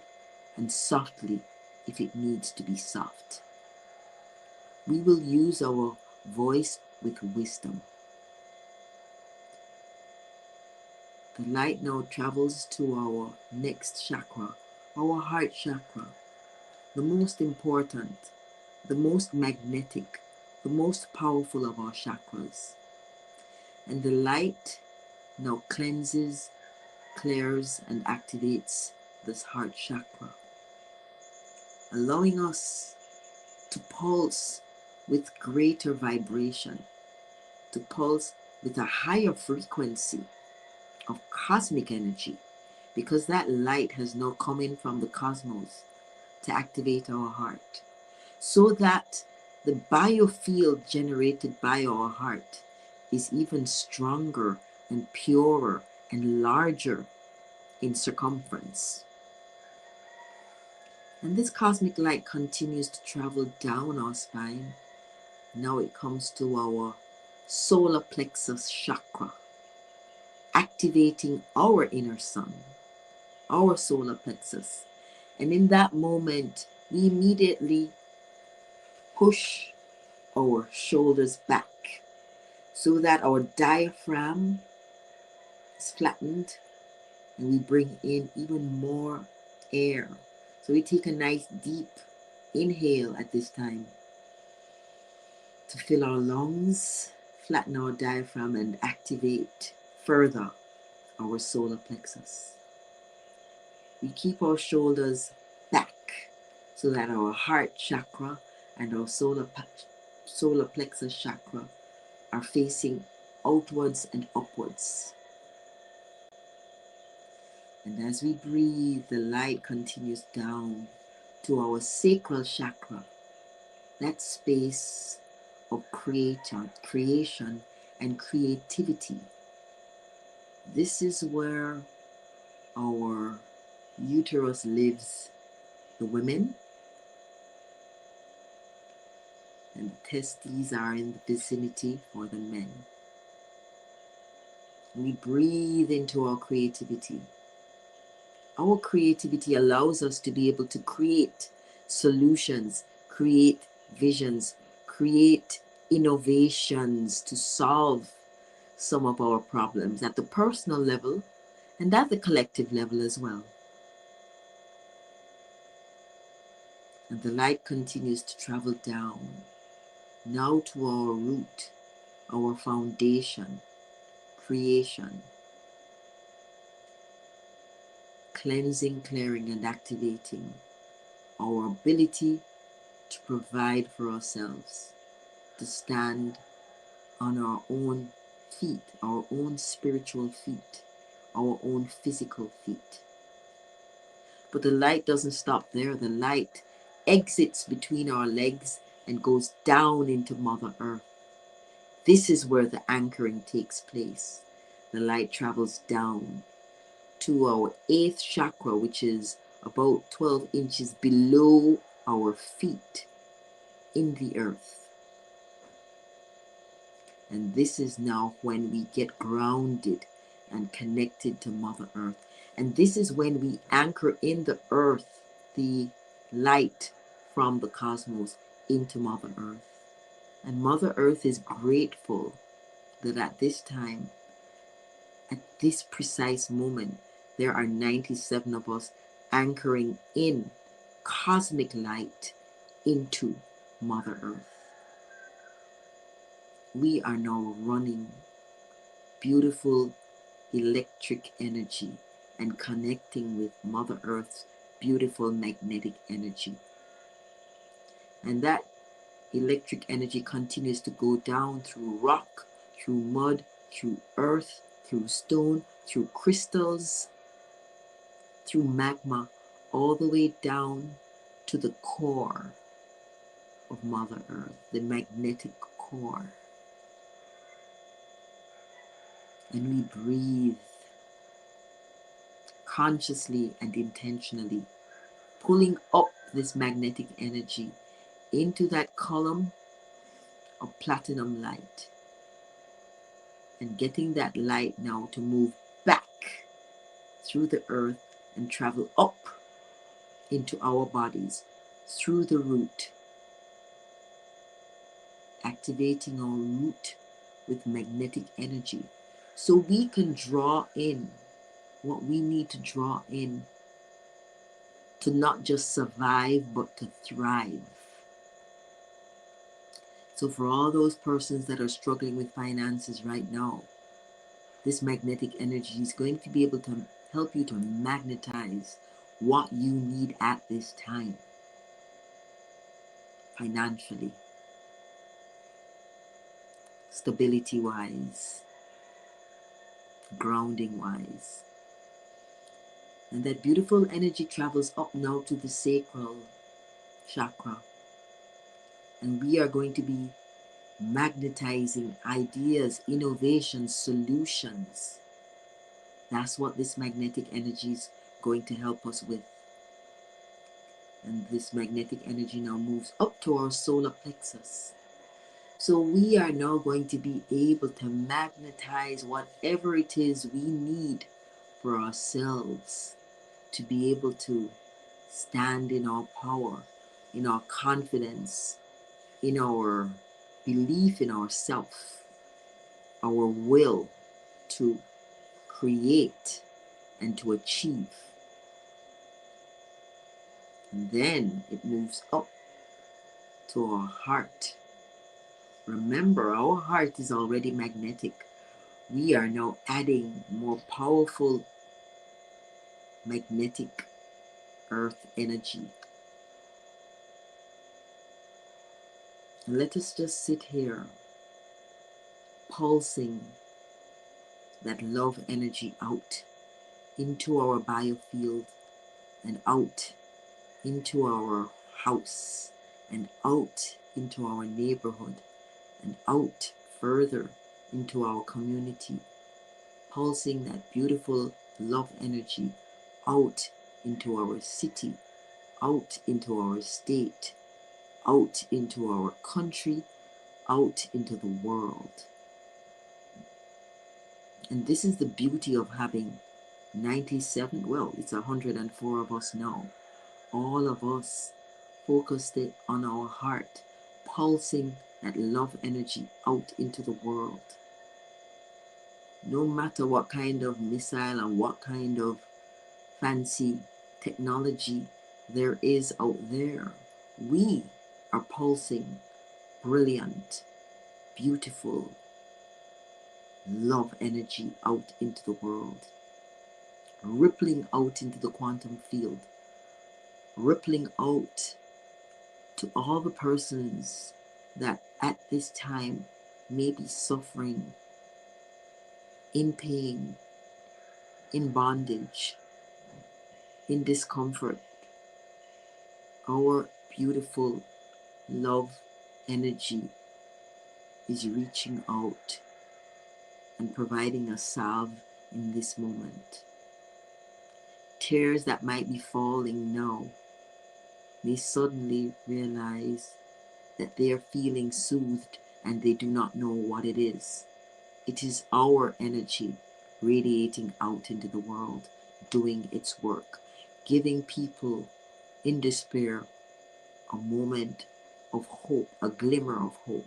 and softly if it needs to be soft. We will use our voice with wisdom. The light now travels to our next chakra, our heart chakra, the most important, the most magnetic, the most powerful of our chakras. And the light now cleanses, clears, and activates this heart chakra, allowing us to pulse with greater vibration, to pulse with a higher frequency of cosmic energy, because that light has now come in from the cosmos to activate our heart, so that the biofield generated by our heart is even stronger and purer and larger in circumference. And this cosmic light continues to travel down our spine. Now it comes to our solar plexus chakra, activating our inner sun, our solar plexus. And in that moment, we immediately push our shoulders back so that our diaphragm is flattened and we bring in even more air. So we take a nice deep inhale at this time to fill our lungs, flatten our diaphragm, and activate further our solar plexus. We keep our shoulders back so that our heart chakra and our solar plexus chakra are facing outwards and upwards. And as we breathe, the light continues down to our sacral chakra, that space of creation and creativity. This is where our uterus lives, the women, and the testes are in the vicinity for the men. We breathe into our creativity. Our creativity allows us to be able to create solutions, create visions, create innovations to solve some of our problems at the personal level and at the collective level as well. And the light continues to travel down, now to our root, our foundation, creation, cleansing, clearing, and activating our ability to provide for ourselves, to stand on our own feet, our own spiritual feet, our own physical feet. But the light doesn't stop there. The light exits between our legs and goes down into Mother Earth. This is where the anchoring takes place. The light travels down to our 8th chakra, which is about 12 inches below our feet in the earth. And this is now when we get grounded and connected to Mother Earth. And this is when we anchor in the earth, the light from the cosmos into Mother Earth. And Mother Earth is grateful that at this time, at this precise moment, there are 97 of us anchoring in cosmic light into Mother Earth. We are now running beautiful electric energy and connecting with Mother Earth's beautiful magnetic energy. And that electric energy continues to go down through rock, through mud, through earth, through stone, through crystals, through magma, all the way down to the core of Mother Earth, the magnetic core. And we breathe consciously and intentionally, pulling up this magnetic energy into that column of platinum light and getting that light now to move back through the earth and travel up into our bodies through the root, activating our root with magnetic energy so we can draw in what we need to draw in to not just survive but to thrive. So for all those persons that are struggling with finances right now, this magnetic energy is going to be able to help you to magnetize what you need at this time, financially, stability wise, grounding wise. And that beautiful energy travels up now to the sacral chakra. And we are going to be magnetizing ideas, innovations, solutions. That's what this magnetic energy is going to help us with. And this magnetic energy now moves up to our solar plexus. So we are now going to be able to magnetize whatever it is we need for ourselves to be able to stand in our power, in our confidence, in our belief in ourself, our will to create and to achieve. And then it moves up to our heart. Remember, our heart is already magnetic. We are now adding more powerful magnetic earth energy. And let us just sit here, pulsing that love energy out into our biofield and out into our house and out into our neighborhood and out further into our community, pulsing that beautiful love energy out into our city, out into our state, out into our country, out into the world. And this is the beauty of having 97, well, it's 104 of us now. All of us focused it on our heart, pulsing that love energy out into the world. No matter what kind of missile and what kind of fancy technology there is out there, we are pulsing brilliant, beautiful love energy out into the world, rippling out into the quantum field, rippling out to all the persons that at this time may be suffering, in pain, in bondage, in discomfort. Our beautiful love energy is reaching out and providing a salve in this moment. Tears that might be falling now may suddenly realize that they are feeling soothed and they do not know what it is. It is our energy radiating out into the world, doing its work, giving people in despair a moment of hope, a glimmer of hope.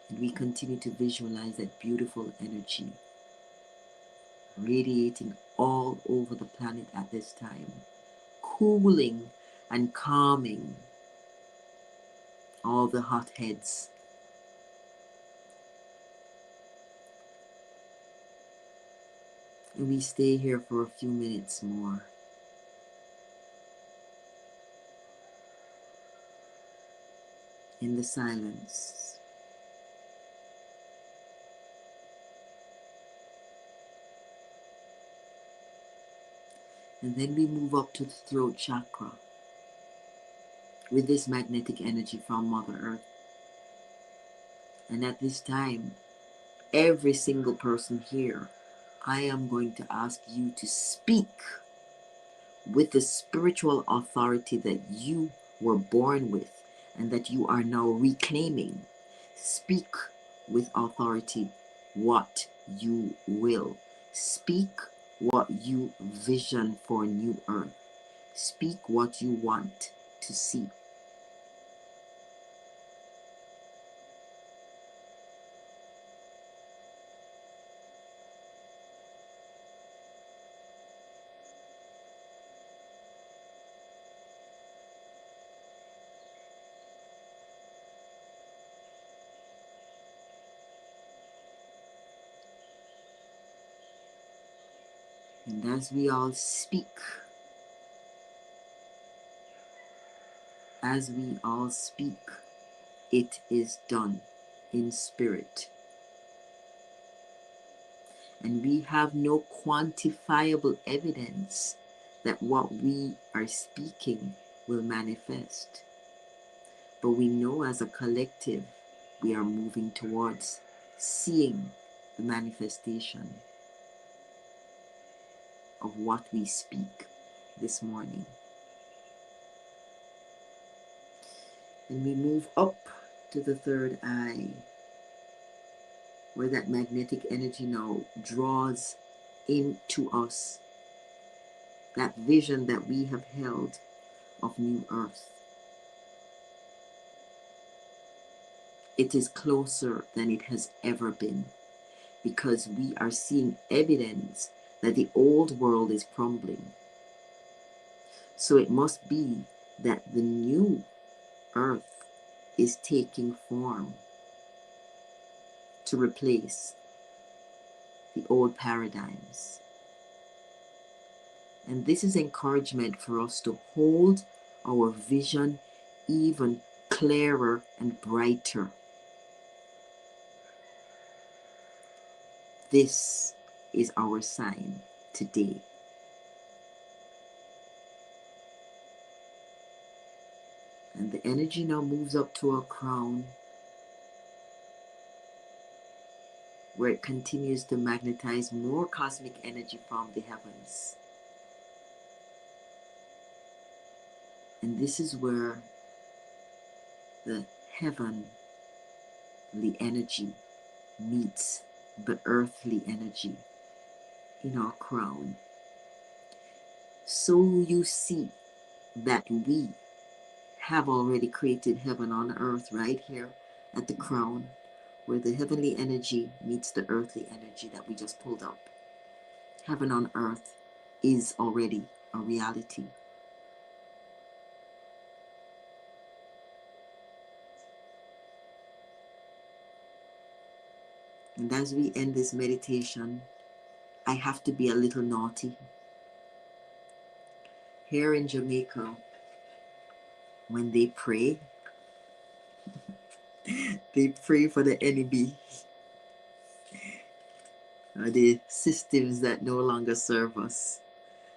And we continue to visualize that beautiful energy radiating all over the planet at this time, cooling and calming all the hot heads. And we stay here for a few minutes more. In the silence. And then we move up to the throat chakra with this magnetic energy from Mother Earth. And at this time, every single person here, I am going to ask you to speak with the spiritual authority that you were born with and that you are now reclaiming. Speak with authority what you will. Speak what you vision for new earth. Speak what you want to see. And as we all speak, as we all speak, it is done in spirit. And we have no quantifiable evidence that what we are speaking will manifest. But we know as a collective, we are moving towards seeing the manifestation of what we speak this morning. And we move up to the third eye, where that magnetic energy now draws into us that vision that we have held of new earth. It is closer than it has ever been because we are seeing evidence that the old world is crumbling. So it must be that the new earth is taking form to replace the old paradigms. And this is encouragement for us to hold our vision even clearer and brighter. This is our sign today. And the energy now moves up to our crown, where it continues to magnetize more cosmic energy from the heavens. And this is where the heavenly energy meets the earthly energy in our crown. So you see that we have already created heaven on earth right here at the crown, where the heavenly energy meets the earthly energy that we just pulled up. Heaven on earth is already a reality. And as we end this meditation, I have to be a little naughty. Here in Jamaica, when they pray for the enemy, the systems that no longer serve us.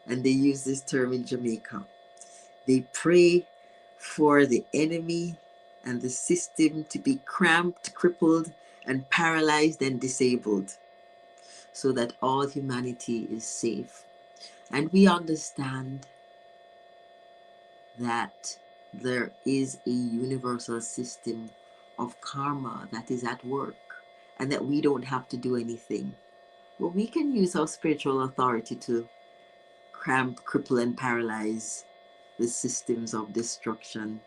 And they use this term in Jamaica. They pray for the enemy and the system to be cramped, crippled, and paralyzed and disabled so that all humanity is safe. And we understand that there is a universal system of karma that is at work and that we don't have to do anything. Well, we can use our spiritual authority to cramp, cripple, and paralyze the systems of destruction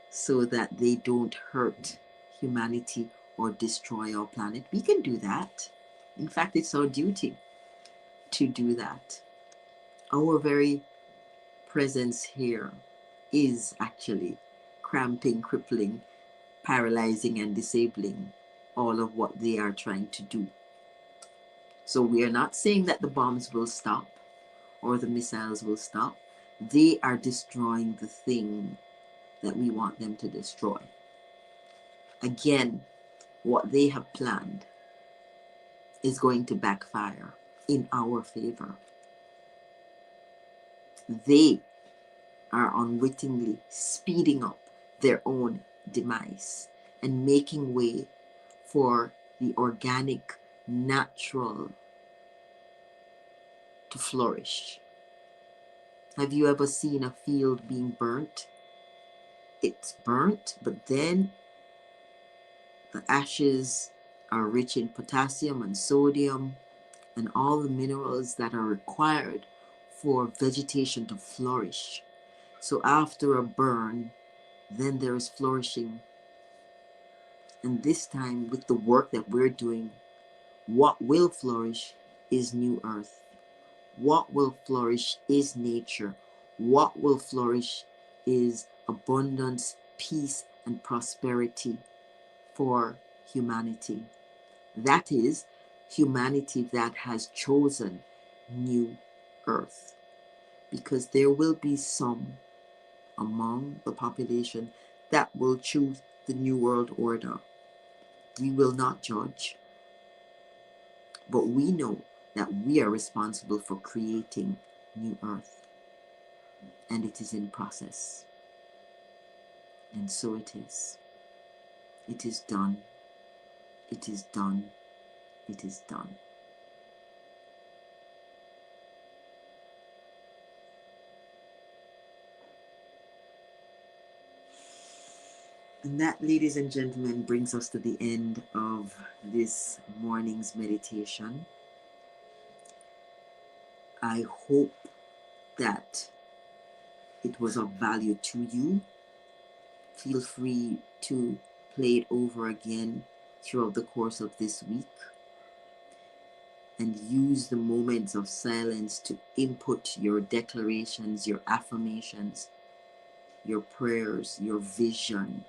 so that they don't hurt humanity or destroy our planet. We can do that. In fact, it's our duty to do that. Our very presence here is actually cramping, crippling, paralyzing, and disabling all of what they are trying to do. So we are not saying that the bombs will stop or the missiles will stop. They are destroying the thing that we want them to destroy. Again, what they have planned is going to backfire in our favor. They are unwittingly speeding up their own demise and making way for the organic, natural to flourish. Have you ever seen a field being burnt? It's burnt, but then the ashes are rich in potassium and sodium and all the minerals that are required for vegetation to flourish. So after a burn, then there is flourishing. And this time, with the work that we're doing, what will flourish is new earth. What will flourish is nature. What will flourish is abundance, peace, and prosperity for humanity. That is humanity that has chosen new earth. Because there will be some among the population that will choose the new world order. We will not judge, but we know that we are responsible for creating new earth, and it is in process. And so it is. It is done. It is done. It is done. And that, ladies and gentlemen, brings us to the end of this morning's meditation. I hope that it was of value to you. Feel free to play it over again throughout the course of this week and use the moments of silence to input your declarations, your affirmations, your prayers, your vision,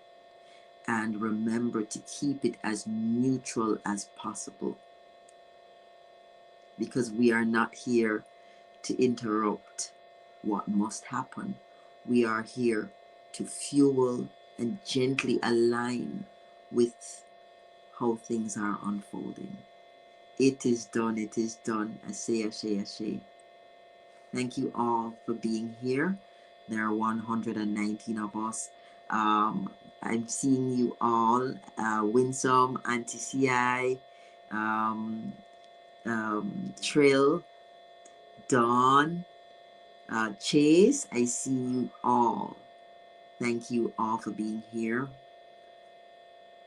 and remember to keep it as neutral as possible, because we are not here to interrupt what must happen. We are here to fuel and gently align with how things are unfolding. It is done. It is done. Ashe, ashe, ashe. Thank you all for being here. There are 119 of us. I'm seeing you all. Winsome, Auntie CI, Trill, Dawn, Chase. I see you all. Thank you all for being here.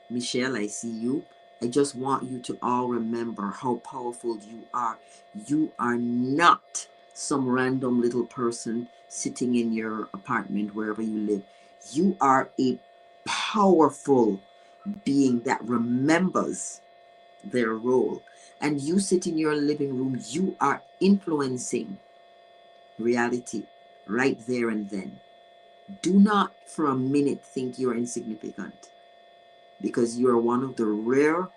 Michelle, I see you. I just want you to all remember how powerful you are. You are not some random little person sitting in your apartment, wherever you live. You are a powerful being that remembers their role. And you sit in your living room, you are influencing reality right there and then. Do not for a minute think you're insignificant, because you are one of the rare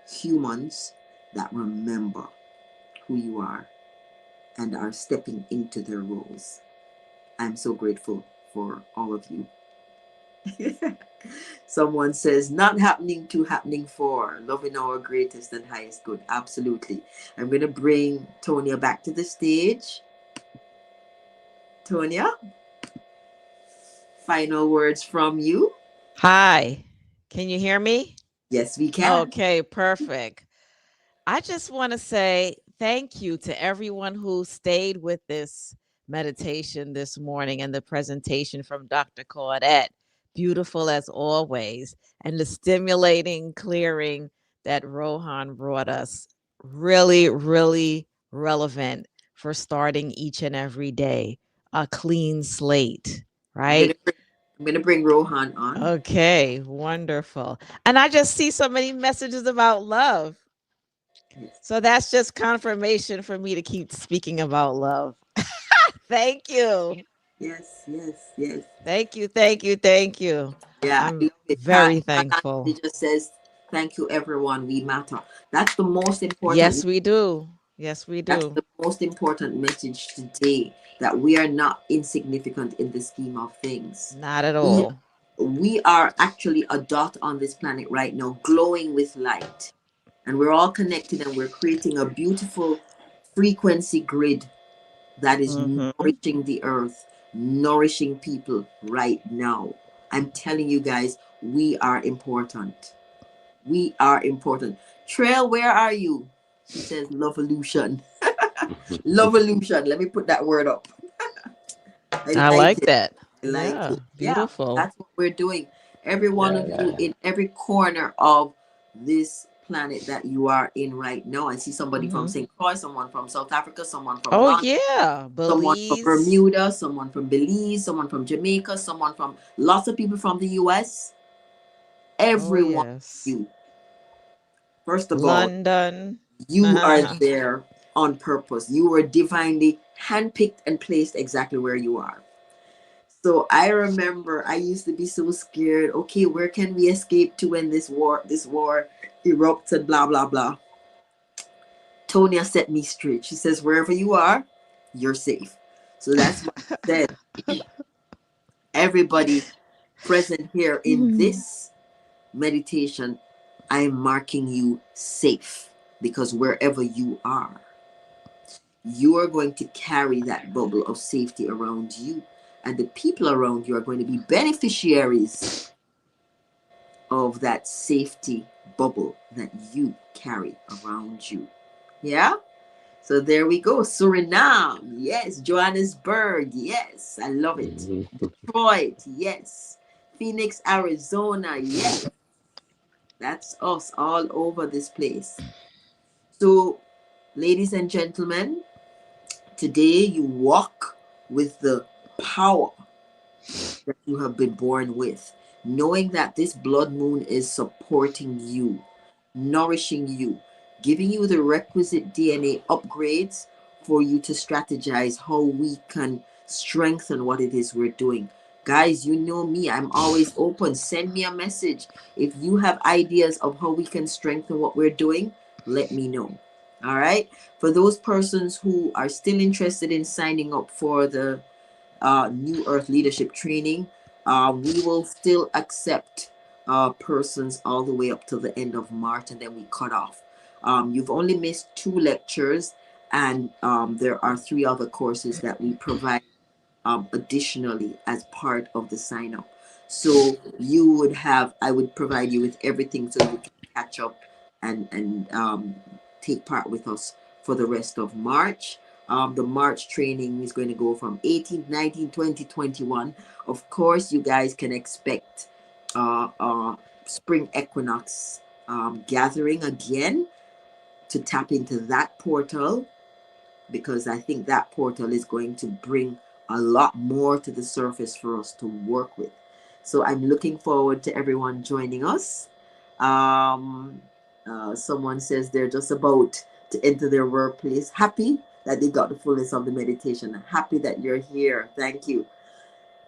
humans that remember who you are and are stepping into their roles. I'm so grateful for all of you. Someone says, not happening to, happening for, loving our greatest and highest good. Absolutely. I'm going to bring Tonya back to the stage. Tonya, final words from you. Hi. Can you hear me? Yes, we can. Okay, perfect. I just want to say thank you to everyone who stayed with this meditation this morning and the presentation from Dr. Claudette. Beautiful as always. And the stimulating clearing that Rohan brought us. Really, really relevant for starting each and every day. A clean slate, right? I'm gonna bring Rohan on. Okay, wonderful. And I just see so many messages about love. So that's just confirmation for me to keep speaking about love. Thank you. Yes, yes, yes. Thank you, thank you, thank you. Yeah, I I'm love it. very Pat thankful. just says, thank you, everyone. We matter. That's the most important. Yes, we do. Yes, we That's do. the most important message today, that we are not insignificant in the scheme of things. Not at all. We are actually a dot on this planet right now, glowing with light. And we're all connected, and we're creating a beautiful frequency grid that is nourishing the earth, nourishing people right now. I'm telling you guys, we are important. We are important. Trail, where are you? She says, Lovolution. Lovolution. Let me put that word up. I I like like it. that. I like Yeah, it. Yeah, beautiful. that's what we're doing. Every one Yeah, of you yeah. in every corner of this planet that you are in right now. I see somebody from Hmm. St. Croix, someone from South Africa, someone from Oh London, yeah, someone from Belize. Bermuda, someone from Belize, someone from Jamaica, someone from lots of people from the US. Oh Every one of yes, you, first of all, London. you are there on purpose. You were divinely handpicked and placed exactly where you are. So I remember I used to be so scared. Okay, where can we escape to when this war erupts and blah blah blah. Tonya set me straight. She says, wherever you are, you're safe. So that's why I said everybody present here in this meditation, I'm marking you safe because wherever you are, you are going to carry that bubble of safety around you. And the people around you are going to be beneficiaries of that safety bubble that you carry around you. Yeah? So there we go. Suriname, yes. Johannesburg, yes. I love it. Detroit, yes. Phoenix, Arizona, yes. That's us all over this place. So, ladies and gentlemen, today you walk with the power that you have been born with, knowing that this blood moon is supporting you, nourishing you, giving you the requisite DNA upgrades for you to strategize how we can strengthen what it is we're doing. Guys, you know me, I'm always open. Send me a message. If you have ideas of how we can strengthen what we're doing, let me know. All right. For those persons who are still interested in signing up for the New Earth Leadership Training. We will still accept persons all the way up till the end of March, and then we cut off. You've only missed 2 lectures, and there are 3 other courses that we provide additionally as part of the sign up. So I would provide you with everything so you can catch up and take part with us for the rest of March. The March training is going to go from 18th, 19th, 20, 21. Of course, you guys can expect spring equinox gathering again to tap into that portal because I think that portal is going to bring a lot more to the surface for us to work with. So I'm looking forward to everyone joining us. Um, Someone says they're just about to enter their workplace, happy that they got the fullness of the meditation. Happy that you're here. Thank you.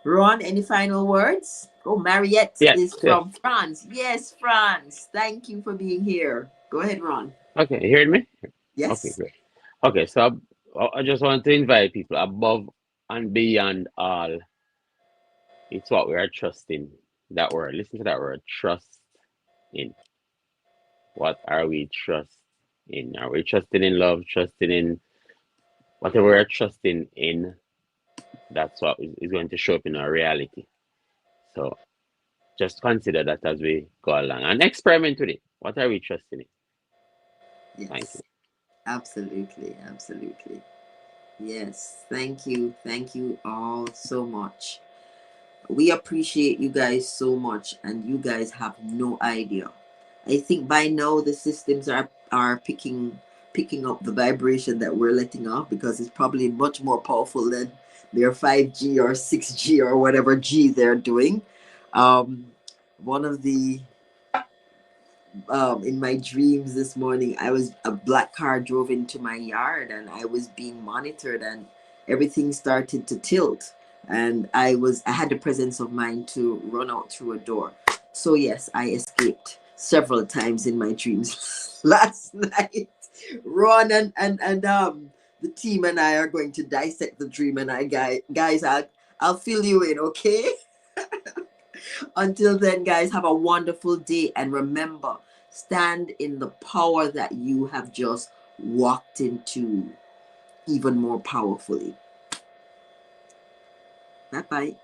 Ron, any final words? Oh, Mariette Yes, is yes. from France. Yes, France. Thank you for being here. Go ahead, Ron. Okay, you heard me? Okay, Yes. great. Okay, so I just want to invite people above and beyond all. It's what we are trusting. That word. Listen to that word. Trust in. What are we trust in? Are we trusting in love? Trusting in whatever we're trusting in? That's what is going to show up in our reality. So just consider that as we go along and experiment with it. What are we trusting in? Thank Yes. you. Absolutely, absolutely. Yes, thank you. Thank you all so much. We appreciate you guys so much, and you guys have no idea. I think by now the systems are picking up the vibration that we're letting off because it's probably much more powerful than their 5G or 6G or whatever G they're doing. One of the In my dreams this morning, a black car drove into my yard and I was being monitored and everything started to tilt and I had the presence of mind to run out through a door. So yes, I escaped several times in my dreams last night. Ron and the team and I are going to dissect the dream and guys, I'll fill you in, okay? Until then, guys, have a wonderful day. And remember, stand in the power that you have just walked into even more powerfully. Bye bye.